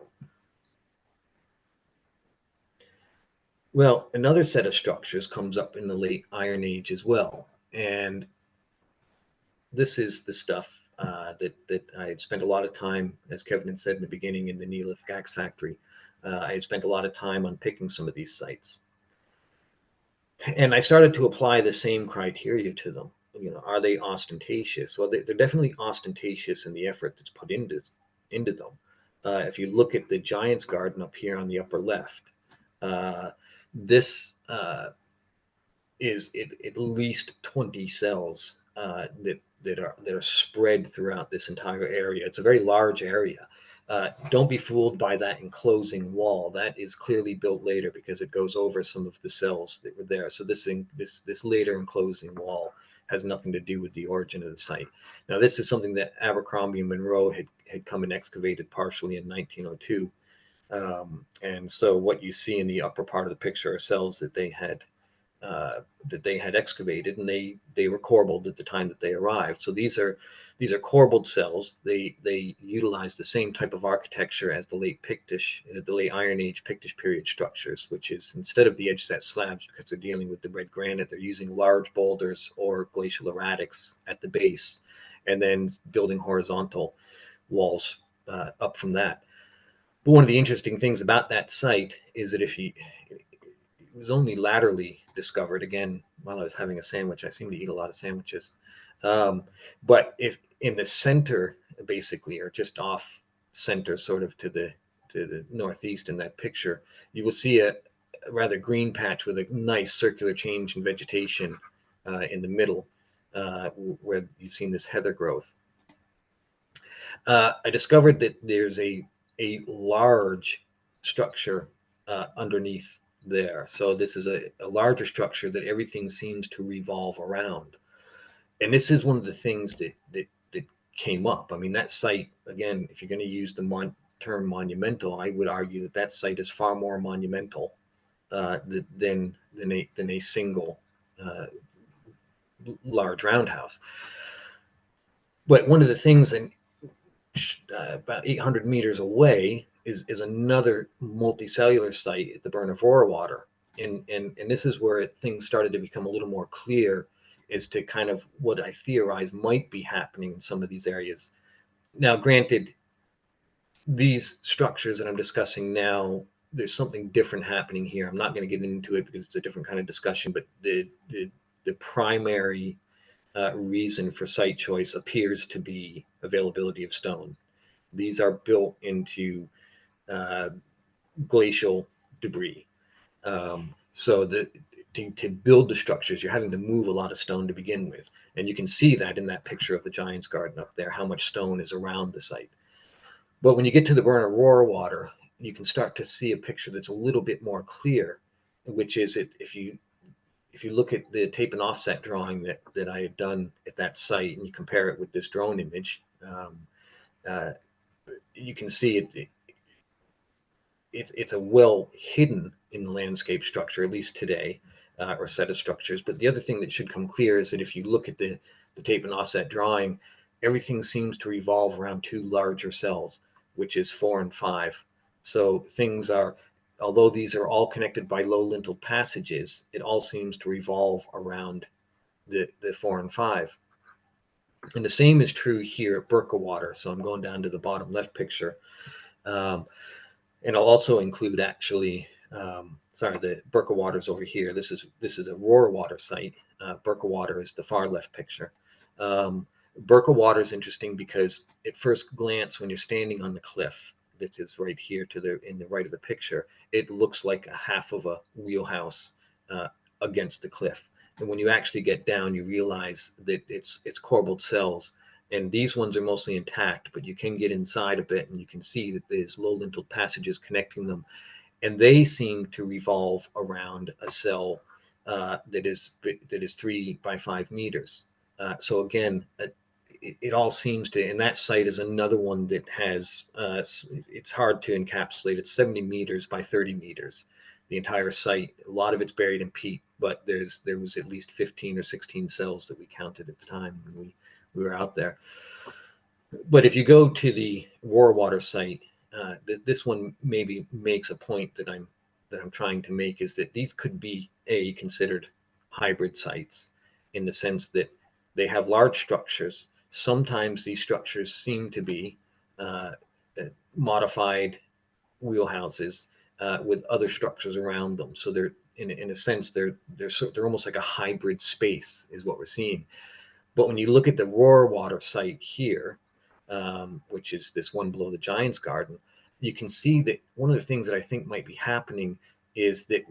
Well, another set of structures comes up in the late Iron Age as well. And this is the stuff that I had spent a lot of time, as Kevin had said in the beginning, in the Neolithic Axe Factory. I had spent a lot of time unpicking some of these sites. And I started to apply the same criteria to them. Are they ostentatious? Well, they're definitely ostentatious in the effort that's put into them. If you look at the Giant's Garden up here on the upper left, this is at least 20 cells that are spread throughout this entire area. It's a very large area. Don't be fooled by that enclosing wall. That is clearly built later because it goes over some of the cells that were there. So this later enclosing wall has nothing to do with the origin of the site. Now, this is something that Abercrombie and Monroe had come and excavated partially in 1902. And so what you see in the upper part of the picture are cells that they had excavated, and they were corbelled at the time that they arrived. So these are corbelled cells. They utilize the same type of architecture as the late Pictish, the late Iron Age Pictish period structures, which is, instead of the edge set slabs, because they're dealing with the red granite, they're using large boulders or glacial erratics at the base, and then building horizontal walls up from that. But one of the interesting things about that site is that it was only laterally discovered, again, while I was having a sandwich. I seem to eat a lot of sandwiches. But if in the center, basically, or just off center, sort of to the northeast in that picture, you will see a rather green patch with a nice circular change in vegetation in the middle. where you've seen this heather growth. I discovered that there's a large structure underneath there. So this is a larger structure that everything seems to revolve around. And this is one of the things that came up. I mean, that site, again, if you're going to use the term monumental, I would argue that that site is far more monumental than a single large roundhouse. But one of the things, and about 800 meters away, is another multicellular site at the burn of Roarwater. And this is where things started to become a little more clear as to kind of what I theorize might be happening in some of these areas. Now, granted, these structures that I'm discussing now, there's something different happening here. I'm not going to get into it because it's a different kind of discussion, but the primary reason for site choice appears to be availability of stone. These are built into glacial debris. So to build the structures, you're having to move a lot of stone to begin with. And you can see that in that picture of the Giant's Garden up there, how much stone is around the site. But when you get to the burn of Roarwater, you can start to see a picture that's a little bit more clear, which is if you look at the tape and offset drawing that I had done at that site and you compare it with this drone image, you can see it's a well hidden in the landscape structure, at least today, or set of structures. But the other thing that should come clear is that if you look at the tape and offset drawing, everything seems to revolve around two larger cells, which is 4 and 5. So things are, although these are all connected by low lintel passages, it all seems to revolve around the 4 and 5. And the same is true here at Brochtoberfest. So I'm going down to the bottom left picture. And I'll also include actually, the Brochtoberfest is over here. This is a Roarwater site. Brochtoberfest is the far left picture. Brochtoberfest is interesting because at first glance, when you're standing on the cliff, that is right here in the right of the picture, it looks like a half of a wheelhouse against the cliff. And when you actually get down, you realize that it's corbelled cells. And these ones are mostly intact, but you can get inside a bit and you can see that there's low lintel passages connecting them. And they seem to revolve around a cell that is 3 by 5 meters. So again, it all seems to, and that site is another one that has, it's hard to encapsulate. It's 70 meters by 30 meters, the entire site. A lot of it's buried in peat, but there was at least 15 or 16 cells that we counted at the time when we were out there. But if you go to the Roarwater site, this one maybe makes a point that I'm trying to make, is that these could be considered hybrid sites in the sense that they have large structures. Sometimes these structures seem to be modified wheelhouses with other structures around them. So they're in a sense they're almost like a hybrid space is what we're seeing. But when you look at the Roarwater site here, which is this one below the Giant's Garden, you can see that one of the things that I think might be happening is that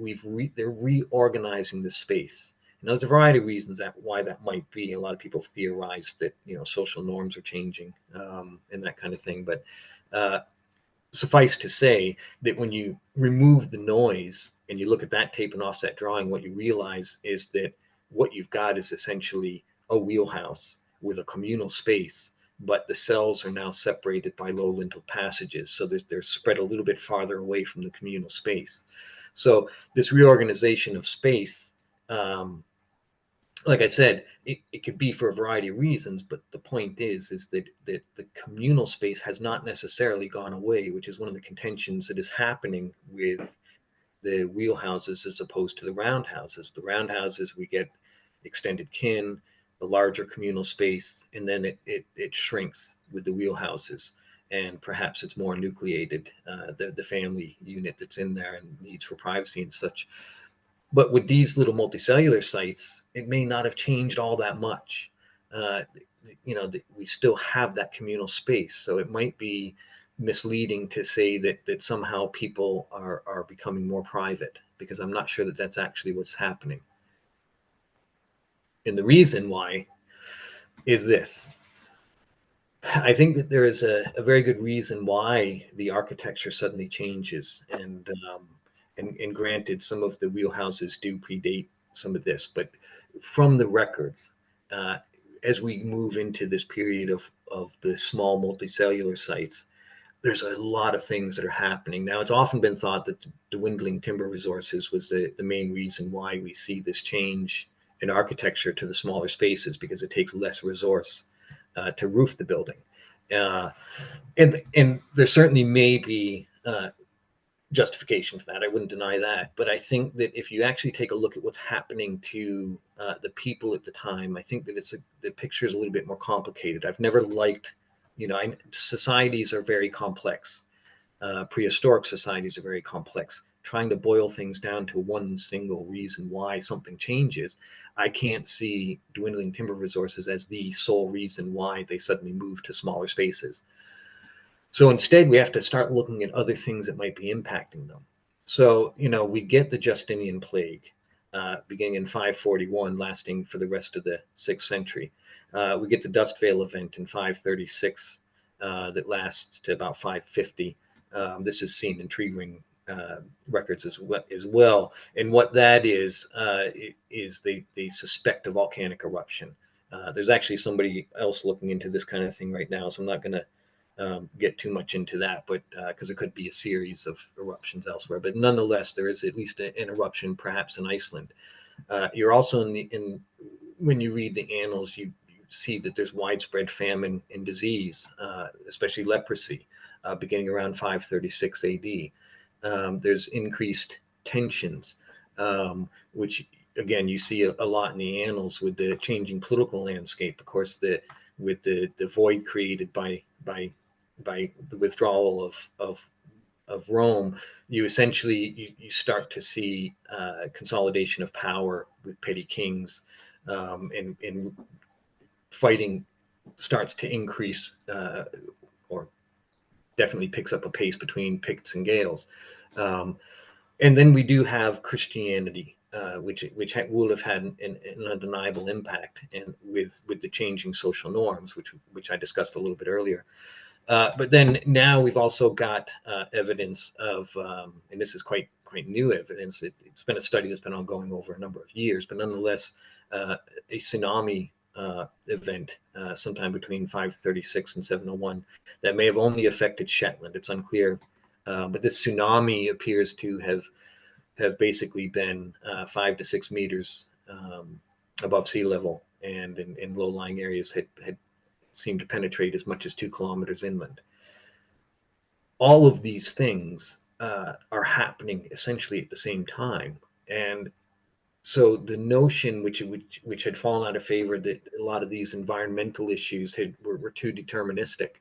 they're reorganizing the space. And there's a variety of reasons why that might be. A lot of people theorize that social norms are changing and that kind of thing. But suffice to say that when you remove the noise and you look at that tape and offset drawing, what you realize is that what you've got is essentially a wheelhouse with a communal space, but the cells are now separated by low lintel passages. So they're spread a little bit farther away from the communal space. So this reorganization of space, like I said, it could be for a variety of reasons, but the point is that the communal space has not necessarily gone away, which is one of the contentions that is happening with the wheelhouses as opposed to the roundhouses. The roundhouses, we get extended kin, the larger communal space, and then it shrinks with the wheelhouses. And perhaps it's more nucleated, the family unit that's in there and needs for privacy and such. But with these little multicellular sites, it may not have changed all that much. We still have that communal space. So it might be misleading to say that somehow people are becoming more private, because I'm not sure that that's actually what's happening. And the reason why is this. I think that there is a very good reason why the architecture suddenly changes, and granted, some of the wheelhouses do predate some of this, but from the records, uh, as we move into this period of the small multicellular sites, there's a lot of things that are happening. Now, it's often been thought that the dwindling timber resources was the main reason why we see this change in architecture to the smaller spaces, because it takes less resource to roof the building. Uh, and there certainly may be justification for that. I wouldn't deny that. But I think that if you actually take a look at what's happening to the people at the time, I think that the picture is a little bit more complicated. I've never liked, societies are very complex. Prehistoric societies are very complex. Trying to boil things down to one single reason why something changes, I can't see dwindling timber resources as the sole reason why they suddenly move to smaller spaces. So instead, we have to start looking at other things that might be impacting them. So, we get the Justinian plague beginning in 541, lasting for the rest of the 6th century. We get the Dust Veil event in 536 that lasts to about 550. This is seen in tree ring records as well. And what that is they suspect a volcanic eruption. There's actually somebody else looking into this kind of thing right now, so I'm not going to get too much into that, but because it could be a series of eruptions elsewhere. But nonetheless, there is at least an eruption, perhaps in Iceland. You're also in when you read the annals, you see that there's widespread famine and disease, especially leprosy, beginning around 536 AD. There's increased tensions, which again you see a lot in the annals with the changing political landscape. Of course, with the void created by the withdrawal of Rome, you essentially you start to see consolidation of power with petty kings, and fighting starts to increase, or definitely picks up a pace between Picts and Gaels. Um, and then we do have Christianity, which will have had an undeniable impact, and with the changing social norms, which I discussed a little bit earlier. But then now we've also got evidence of, and this is quite new evidence. It's been a study that's been ongoing over a number of years, but nonetheless, a tsunami event sometime between 536 and 701 that may have only affected Shetland. It's unclear, but this tsunami appears to have basically been 5 to 6 meters above sea level, and in low-lying areas had seemed to penetrate as much as 2 kilometers inland. All of these things are happening essentially at the same time, and so the notion which had fallen out of favor, that a lot of these environmental issues were too deterministic,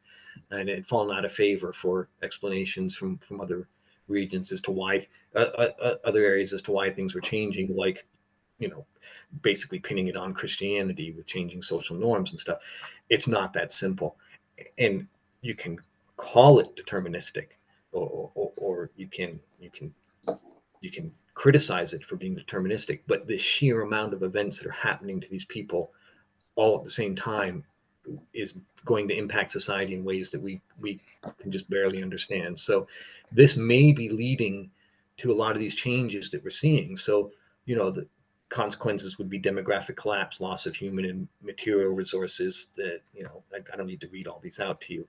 and it had fallen out of favor for explanations from other regions as to why other areas as to why things were changing, like you know basically pinning it on Christianity with changing social norms and stuff. It's not that simple, and you can call it deterministic, or you can criticize it for being deterministic. But the sheer amount of events that are happening to these people all at the same time is going to impact society in ways that we can just barely understand. So this may be leading to a lot of these changes that we're seeing. So the consequences would be demographic collapse, loss of human and material resources. That I don't need to read all these out to you.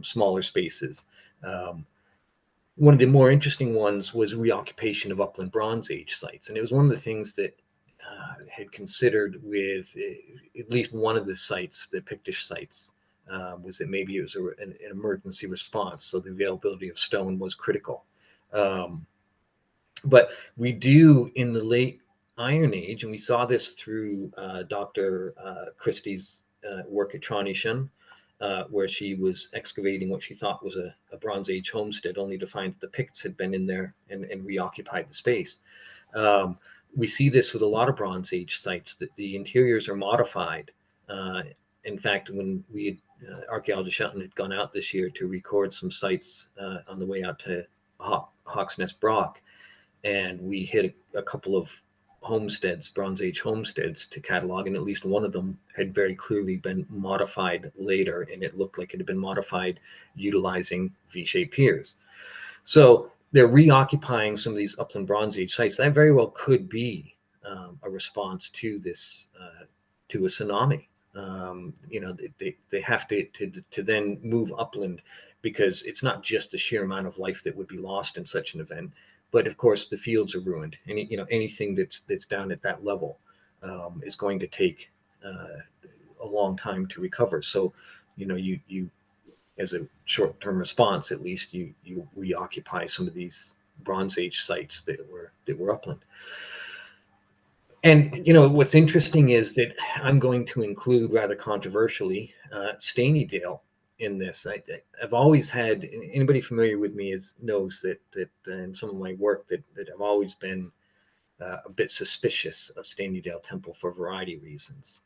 Smaller spaces. One of the more interesting ones was reoccupation of upland Bronze Age sites, and it was one of the things that had considered with at least one of the sites, the Pictish sites, was that maybe it was an emergency response, so the availability of stone was critical. Um, but we do in the late Iron Age, and we saw this through Dr. Christie's work at Tronysham, where she was excavating what she thought was a Bronze Age homestead, only to find that the Picts had been in there and reoccupied the space. Um, we see this with a lot of Bronze Age sites, that the interiors are modified. Uh, in fact, when archaeologist Shetland had gone out this year to record some sites on the way out to Hawk's Nest Broch, and we hit a couple of homesteads, Bronze Age homesteads, to catalog, and at least one of them had very clearly been modified later, and it looked like it had been modified utilizing V-shaped piers. So they're reoccupying some of these upland Bronze Age sites. That very well could be a response to this, to a tsunami. They have to then move upland, because it's not just the sheer amount of life that would be lost in such an event, but of course the fields are ruined. Anything that's down at that level is going to take a long time to recover. So, you as a short-term response, at least you reoccupy some of these Bronze Age sites that were upland. And what's interesting is that I'm going to include, rather controversially, Stanley in this. I've always had, anybody familiar with me knows that in some of my work that I've always been a bit suspicious of Stanley Temple for a variety of reasons.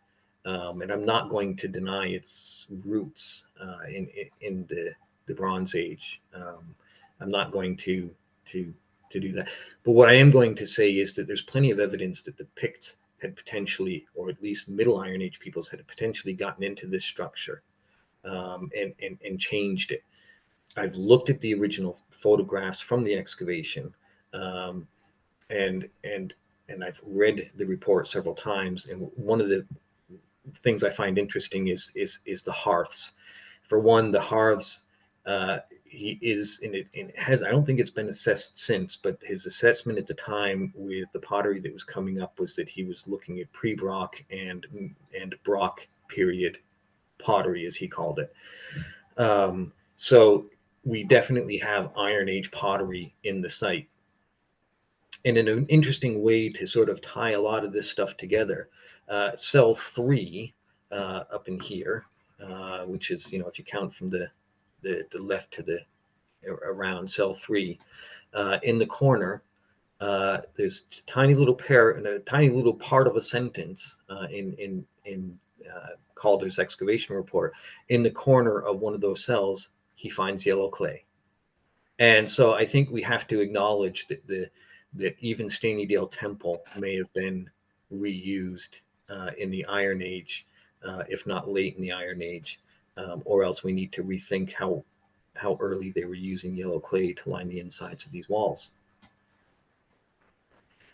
And I'm not going to deny its roots in the Bronze Age. I'm not going to do that. But what I am going to say is that there's plenty of evidence that the Picts had potentially, or at least Middle Iron Age peoples had potentially gotten into this structure and changed it. I've looked at the original photographs from the excavation, and I've read the report several times. And one of the things I find interesting is the hearths. For one, the hearths, he is in it, and it has, I don't think it's been assessed since, but his assessment at the time with the pottery that was coming up was that he was looking at pre-Brock and Brock period pottery, as he called it. So we definitely have Iron Age pottery in the site. And in an interesting way to sort of tie a lot of this stuff together, cell 3 up in here, which is, if you count from the left to the around cell 3, in the corner, there's a tiny little part of a sentence in Calder's excavation report. In the corner of one of those cells, he finds yellow clay. And so I think we have to acknowledge that even Stanley Temple may have been reused in the Iron Age, if not late in the Iron Age, or else we need to rethink how early they were using yellow clay to line the insides of these walls.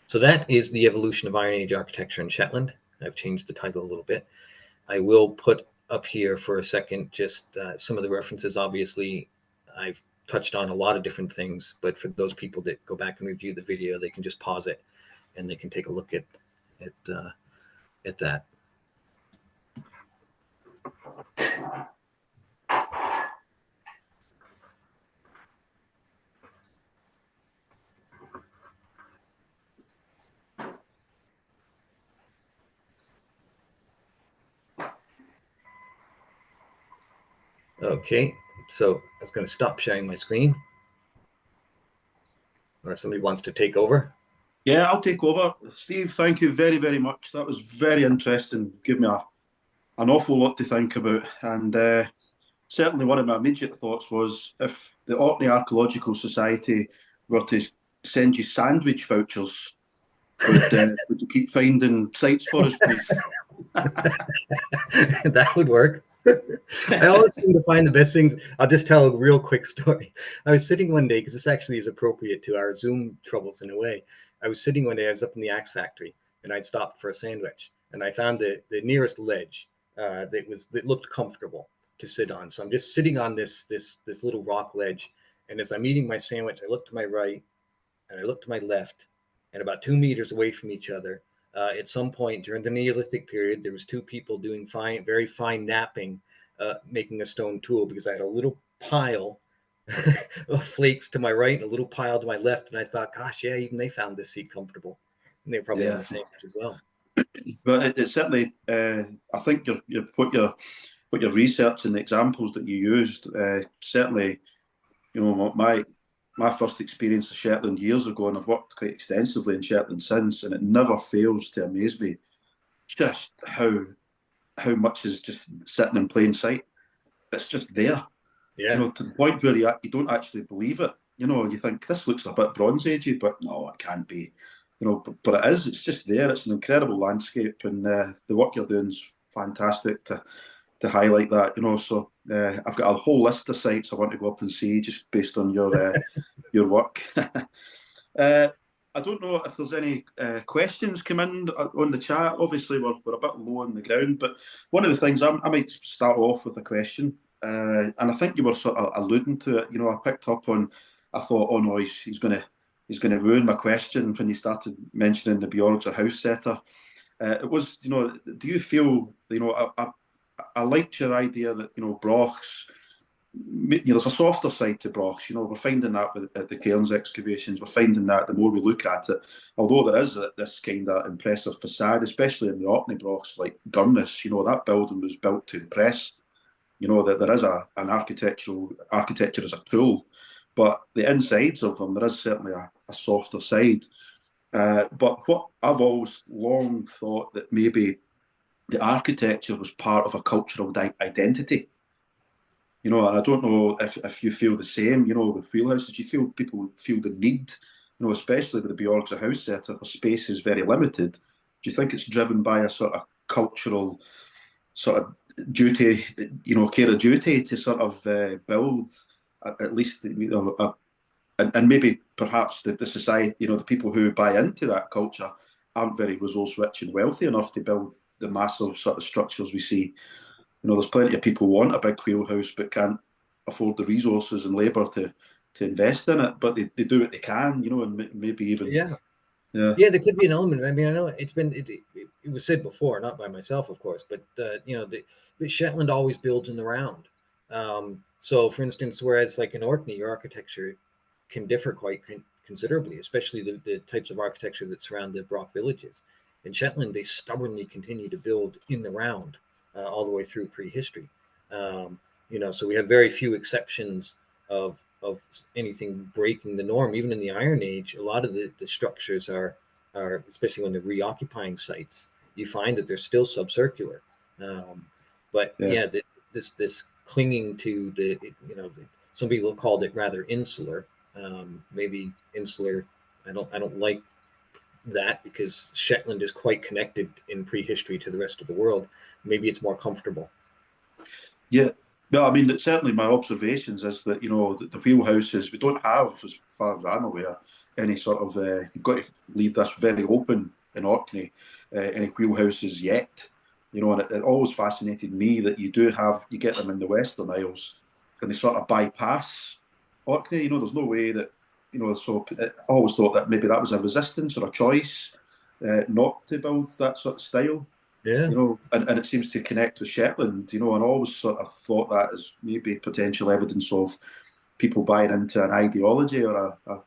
So that is the evolution of Iron Age architecture in Shetland. I've changed the title a little bit. I will put up here for a second just some of the references. Obviously, I've touched on a lot of different things, but for those people that go back and review the video, they can just pause it and they can take a look at that. Okay, so I was going to stop sharing my screen. Or somebody wants to take over. Yeah, I'll take over. Steve, thank you very, very much. That was very interesting. Give me an awful lot to think about. And certainly one of my immediate thoughts was, if the Orkney Archaeological Society were to send you sandwich vouchers, would you keep finding sites for us, please? That would work. I always seem to find the best things. I'll just tell a real quick story. I was sitting one day, because this actually is appropriate to our Zoom troubles in a way. I was sitting one day, I was up in the axe factory, and I'd stopped for a sandwich, and I found the nearest ledge that looked comfortable to sit on. So I'm just sitting on this little rock ledge, and as I'm eating my sandwich, I look to my right and I look to my left, and about 2 meters away from each other, at some point during the Neolithic period, there was 2 people doing very fine knapping, making a stone tool, because I had a little pile of flakes to my right and a little pile to my left, and I thought, gosh, yeah, even they found this seat comfortable, and they were probably on the sandwich as well. But it certainly, I think what your research and the examples that you used, certainly, my first experience of Shetland years ago, and I've worked quite extensively in Shetland since, and it never fails to amaze me just how much is just sitting in plain sight. It's just there. Yeah. To the point where you don't actually believe it. You think this looks a bit Bronze Agey, but no, it can't be. but it's just there. It's an incredible landscape, and the work you're doing is fantastic to highlight that. So I've got a whole list of sites I want to go up and see just based on your work. I don't know if there's any questions come in on the chat. Obviously, we're a bit low on the ground, but one of the things I might start off with a question, and I think you were sort of alluding to it. I picked up on. I thought, oh no, he's going to ruin my question when he started mentioning the Bjorgs house setter. It was, do you feel, I liked your idea that Broch's. There's a softer side to Brochs. We're finding that at the Cairns excavations. We're finding that the more we look at it, although there is this kind of impressive facade, especially in the Orkney Brochs, like Gurness. That building was built to impress. That there is an architecture as a tool, but the insides of them, there is certainly a softer side. But what I've always long thought that maybe the architecture was part of a cultural identity. And I don't know if you feel the same, with Wheelhouse. Did you feel people feel the need, especially with the Bjorgs house setter, the space is very limited. Do you think it's driven by a sort of cultural sort of duty, care of duty to sort of build at least, and maybe perhaps the society, the people who buy into that culture aren't very resource rich and wealthy enough to build the massive sort of structures we see. There's plenty of people want a big wheelhouse but can't afford the resources and labour to invest in it, but they do what they can, and maybe even yeah. There could be an element. I mean, I know it was said before, not by myself, of course, but the Shetland always builds in the round. So, for instance, whereas like in Orkney, your architecture can differ quite considerably, especially the types of architecture that surround the Broch villages. In Shetland, they stubbornly continue to build in the round. All the way through prehistory, so we have very few exceptions of anything breaking the norm. Even in the Iron Age, a lot of the structures are, especially when they're reoccupying sites, you find that they're still subcircular. This clinging to some people called it rather insular. Maybe insular. I don't like that because Shetland is quite connected in prehistory to the rest of the world. Maybe it's more comfortable. Yeah. No, I mean, certainly my observations is that, the wheelhouses, we don't have, as far as I'm aware, any sort of, you've got to leave this very open in Orkney, any wheelhouses yet. And it always fascinated me that you get them in the Western Isles and they sort of bypass Orkney. There's no way that, so I always thought that maybe that was a resistance or a choice not to build that sort of style. Yeah. And it seems to connect with Shetland, and I always sort of thought that as maybe potential evidence of people buying into an ideology or I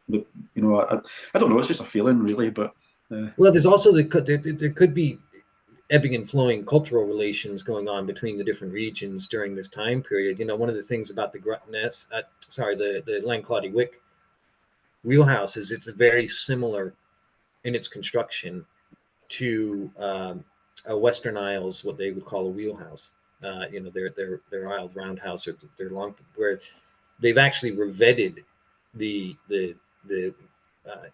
don't know, it's just a feeling really, but. Well, there's also, there could be ebbing and flowing cultural relations going on between the different regions during this time period. One of the things about the Langcloddy Wick wheelhouse is it's very similar in its construction to a Western Isles, what they would call a wheelhouse. Their aisled roundhouse or their long, where they've actually revetted the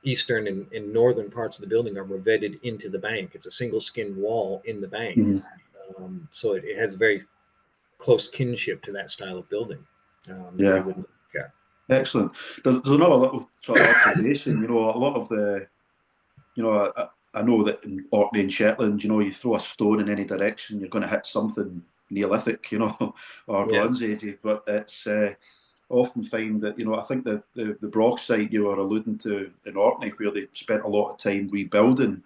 eastern and northern parts of the building are revetted into the bank. It's a single skin wall in the bank. Mm-hmm. So it has very close kinship to that style of building. Yeah. Excellent. There's another little sort of observation. A lot of the, I know that in Orkney and Shetland, you throw a stone in any direction, you're going to hit something Neolithic, or Bronze Age. But it's often find that, I think that the Broch site you were alluding to in Orkney, where they spent a lot of time rebuilding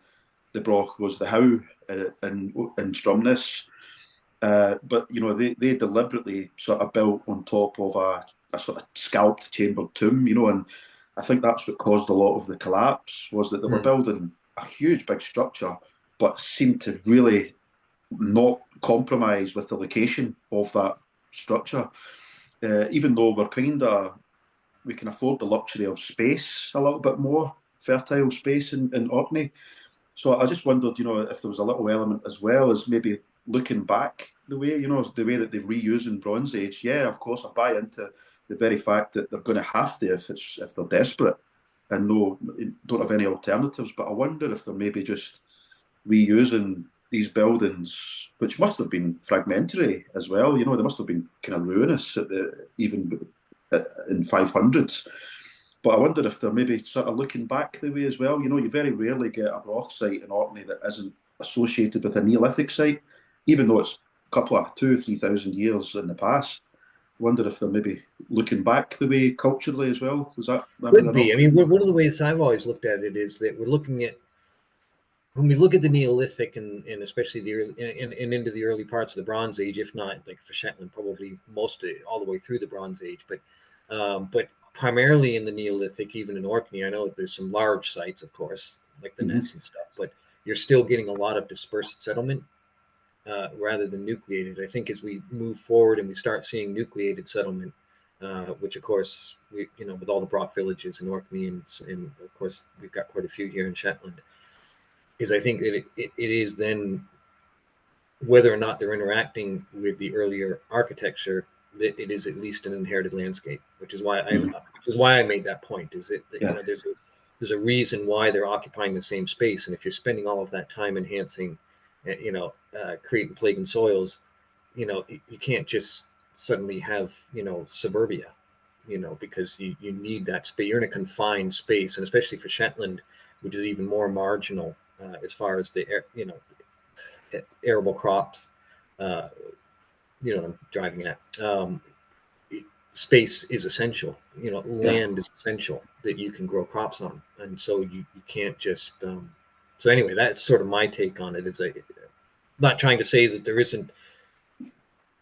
the Broch, was the How in Stromness. But, they deliberately sort of built on top of a sort of scalped chambered tomb, and I think that's what caused a lot of the collapse, was that they were building a huge big structure, but seemed to really not compromise with the location of that structure. Even though we can afford the luxury of space a little bit more, fertile space in Orkney. So I just wondered, if there was a little element as well as maybe looking back the way that they reuse in Bronze Age. Yeah, of course, I buy into the very fact that they're going to have to if they're desperate. and don't have any alternatives. But I wonder if they're maybe just reusing these buildings, which must have been fragmentary as well. They must have been kind of ruinous even in 500s. But I wonder if they're maybe sort of looking back the way as well. You very rarely get a Broch site in Orkney that isn't associated with a Neolithic site, even though it's a couple of 2,000 or 3,000 years in the past. I wonder if they're maybe looking back the way culturally as well. Is that could be? I mean, one of the ways I've always looked at it is that we're looking at, when we look at the Neolithic and especially the early and into the early parts of the Bronze Age, if not like for Shetland, probably all the way through the Bronze Age, but primarily in the Neolithic, even in Orkney, I know that there's some large sites, of course, like the Ness and stuff, but you're still getting a lot of dispersed settlement rather than nucleated. I think as we move forward and we start seeing nucleated settlement, which of course with all the Broch villages in Orkney and of course we've got quite a few here in Shetland. I think that it is then, whether or not they're interacting with the earlier architecture, that it is at least an inherited landscape, which is why I made that point. Is that there's a reason why they're occupying the same space, and if you're spending all of that time enhancing, creating plague and soils, you can't just suddenly have suburbia, because you need that space. You're in a confined space, and especially for Shetland, which is even more marginal. As far as the arable crops, I'm driving at. Space is essential. Land is essential that you can grow crops on, and so you can't just. So anyway, that's sort of my take on it. Not trying to say that there isn't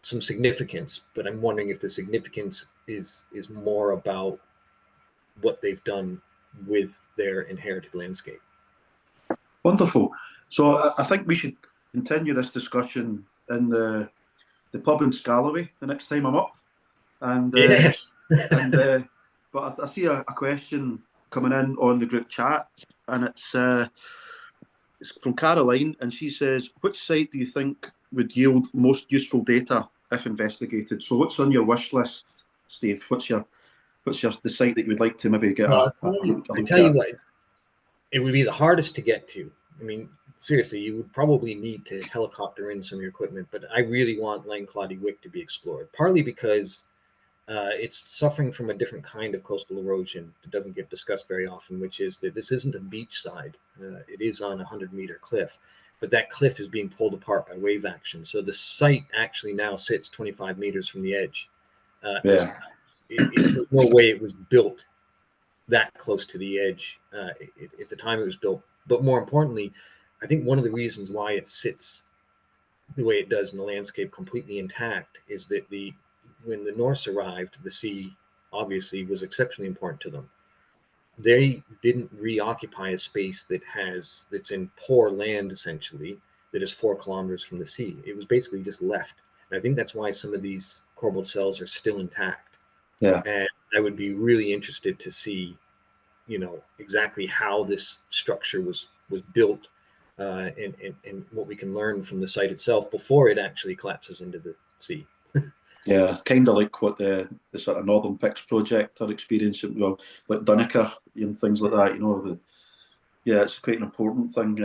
some significance, but I'm wondering if the significance is more about what they've done with their inherited landscape. Wonderful. So I think we should continue this discussion in the pub in Scalloway the next time I'm up. And yes. But I see a question coming in on the group chat, and it's from Caroline, and she says, "Which site do you think would yield most useful data if investigated?" So what's on your wish list, Steve? What's the site that you would like to maybe get I tell you what, it would be the hardest to get to. I mean, seriously, you would probably need to helicopter in some of your equipment, but I really want Langcloddy Wick to be explored, partly because it's suffering from a different kind of coastal erosion that doesn't get discussed very often, which is that this isn't a beachside. It is on a 100-meter cliff, but that cliff is being pulled apart by wave action. So the site actually now sits 25 meters from the edge. There's no way it was built that close to the edge at the time it was built. But more importantly, I think one of the reasons why it sits the way it does in the landscape completely intact is that when the Norse arrived, the sea obviously was exceptionally important to them. They didn't reoccupy a space that's in poor land, essentially, that is 4 kilometers from the sea. It was basically just left. And I think that's why some of these corbelled cells are still intact. Yeah. And I would be really interested to see, exactly how this structure was built, and what we can learn from the site itself before it actually collapses into the sea. Yeah, it's kind of like what the sort of Northern Picts project are experiencing, like Duneker and things like that. It's quite an important thing.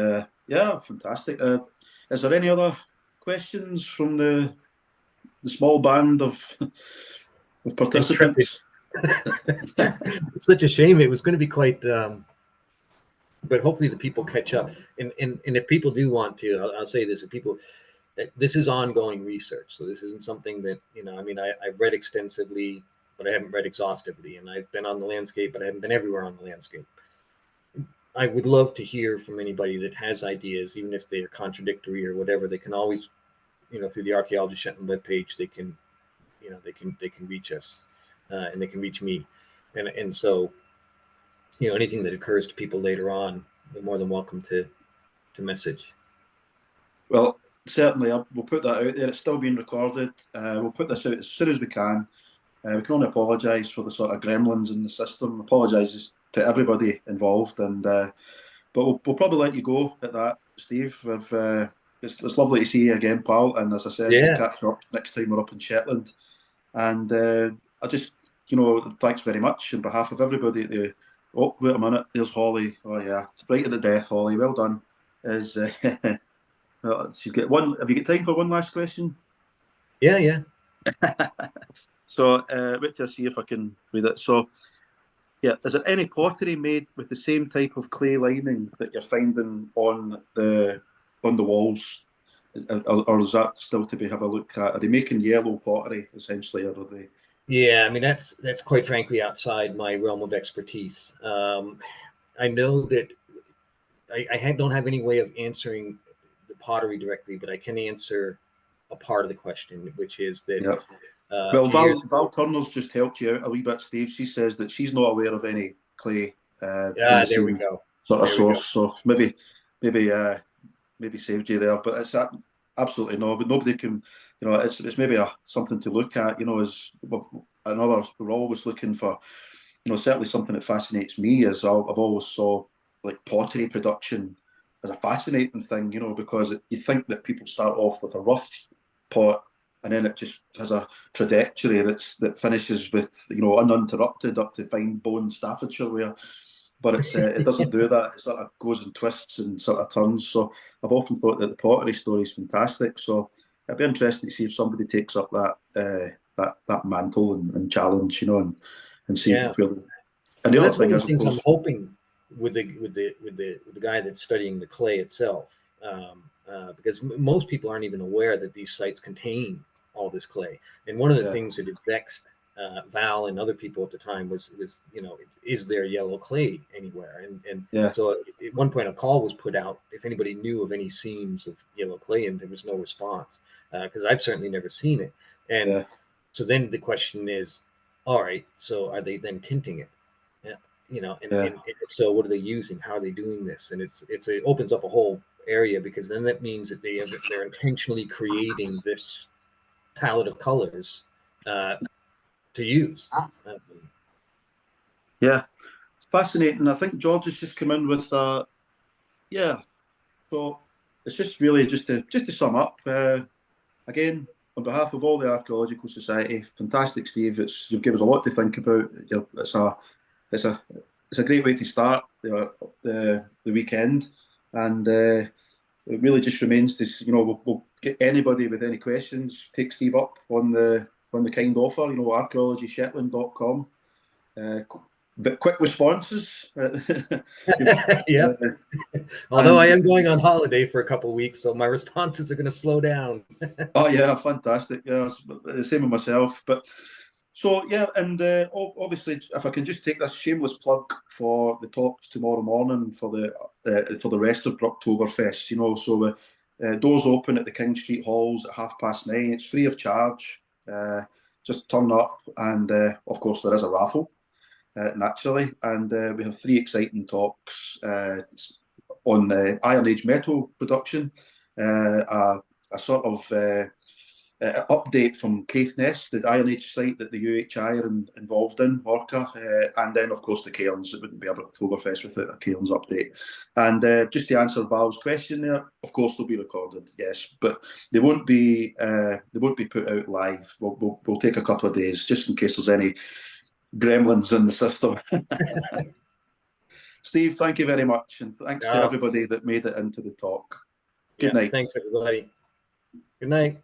Fantastic. Is there any other questions from the small band of participants? It's such a shame. It was going to be quite, but hopefully the people catch up. And if people do want to, I'll say this: this is ongoing research, so this isn't something that I've read extensively, but I haven't read exhaustively, and I've been on the landscape, but I haven't been everywhere on the landscape. I would love to hear from anybody that has ideas, even if they're contradictory or whatever. They can always, through the Archaeology Shetland webpage, they can reach us, and they can reach me, and so anything that occurs to people later on, they're more than welcome to message. Well, certainly, we'll put that out there. It's still being recorded. We'll put this out as soon as we can. We can only apologise for the sort of gremlins in the system. Apologises to everybody involved, but we'll probably let you go at that, Steve. It's lovely to see you again, pal. And as I said, we'll catch up next time we're up in Shetland. And I just, thanks very much on behalf of everybody at the Oh, wait a minute. There's Holly. Oh yeah, right at the death, Holly. Well done. Is she's got one? Have you got time for one last question? Yeah, yeah. So, wait till I see if I can read it. So, yeah, is there any pottery made with the same type of clay lining that you're finding on the walls, or is that still to be have a look at? Are they making yellow pottery essentially, or are they? Yeah, I mean that's quite frankly outside my realm of expertise. I know that don't have any way of answering the pottery directly, but I can answer a part of the question, which is that Yeah. a Well, few years Val ago, Turner's just helped you out a wee bit, Steve. She says that she's not aware of any clay from the there we same go. sort of There we go. source. So maybe maybe saved you there. But it's absolutely no. But nobody can, it's maybe something to look at. As another, we're always looking for, certainly something that fascinates me is I've always saw like pottery production as a fascinating thing. Because you think that people start off with a rough pot. And then it just has a trajectory that finishes with uninterrupted up to fine bone Staffordshire ware, but it doesn't do that. It sort of goes and twists and sort of turns. So I've often thought that the pottery story is fantastic. So it'd be interesting to see if somebody takes up that mantle and challenge, and see Yeah. where. And the Well, other that's one thing of is, the of things I'm course, hoping with the guy that's studying the clay itself, because most people aren't even aware that these sites contain all this clay. And one of the yeah, things that had vexed Val and other people at the time was is there yellow clay anywhere? And yeah, so at one point a call was put out if anybody knew of any seams of yellow clay, and there was no response because I've certainly never seen it. And yeah, so then the question is, all right, so are they then tinting it? Yeah, yeah, and if so, what are they using? How are they doing this? And it opens up a whole area because then that means that they're intentionally creating this palette of colors uh, to use. yeah. It's fascinating. I think George has just come in with yeah. So it's just really just to sum up. Again, on behalf of all the Archaeological Society, fantastic, Steve. You've given us a lot to think about. It's a it's a great way to start the weekend, and it really just remains to we'll get anybody with any questions. Take Steve up on the kind offer. Archaeologyshetland.com. Uh, quick responses. Yeah. Although I And am going on holiday for a couple of weeks, so my responses are going to slow down. oh yeah, fantastic. Yeah, same with myself. But so yeah, and obviously, if I can just take this shameless plug for the talks tomorrow morning for the rest of Brochtoberfest. So doors open at the King Street Halls at 9:30. It's free of charge. Just turn up, and of course there is a raffle naturally, and we have three exciting talks on Iron Age metal production. A sort of update from Caithness, the Iron Age site that the UHI are involved in, Orca, and then of course the Cairns. It wouldn't be a Oktoberfest without a Cairns update. And just to answer Val's question there, of course they'll be recorded, yes, but they won't be put out live. We'll take a couple of days just in case there's any gremlins in the system. Steve, thank you very much, and thanks to everybody that made it into the talk. Good Yeah. night. Thanks, everybody. Good night.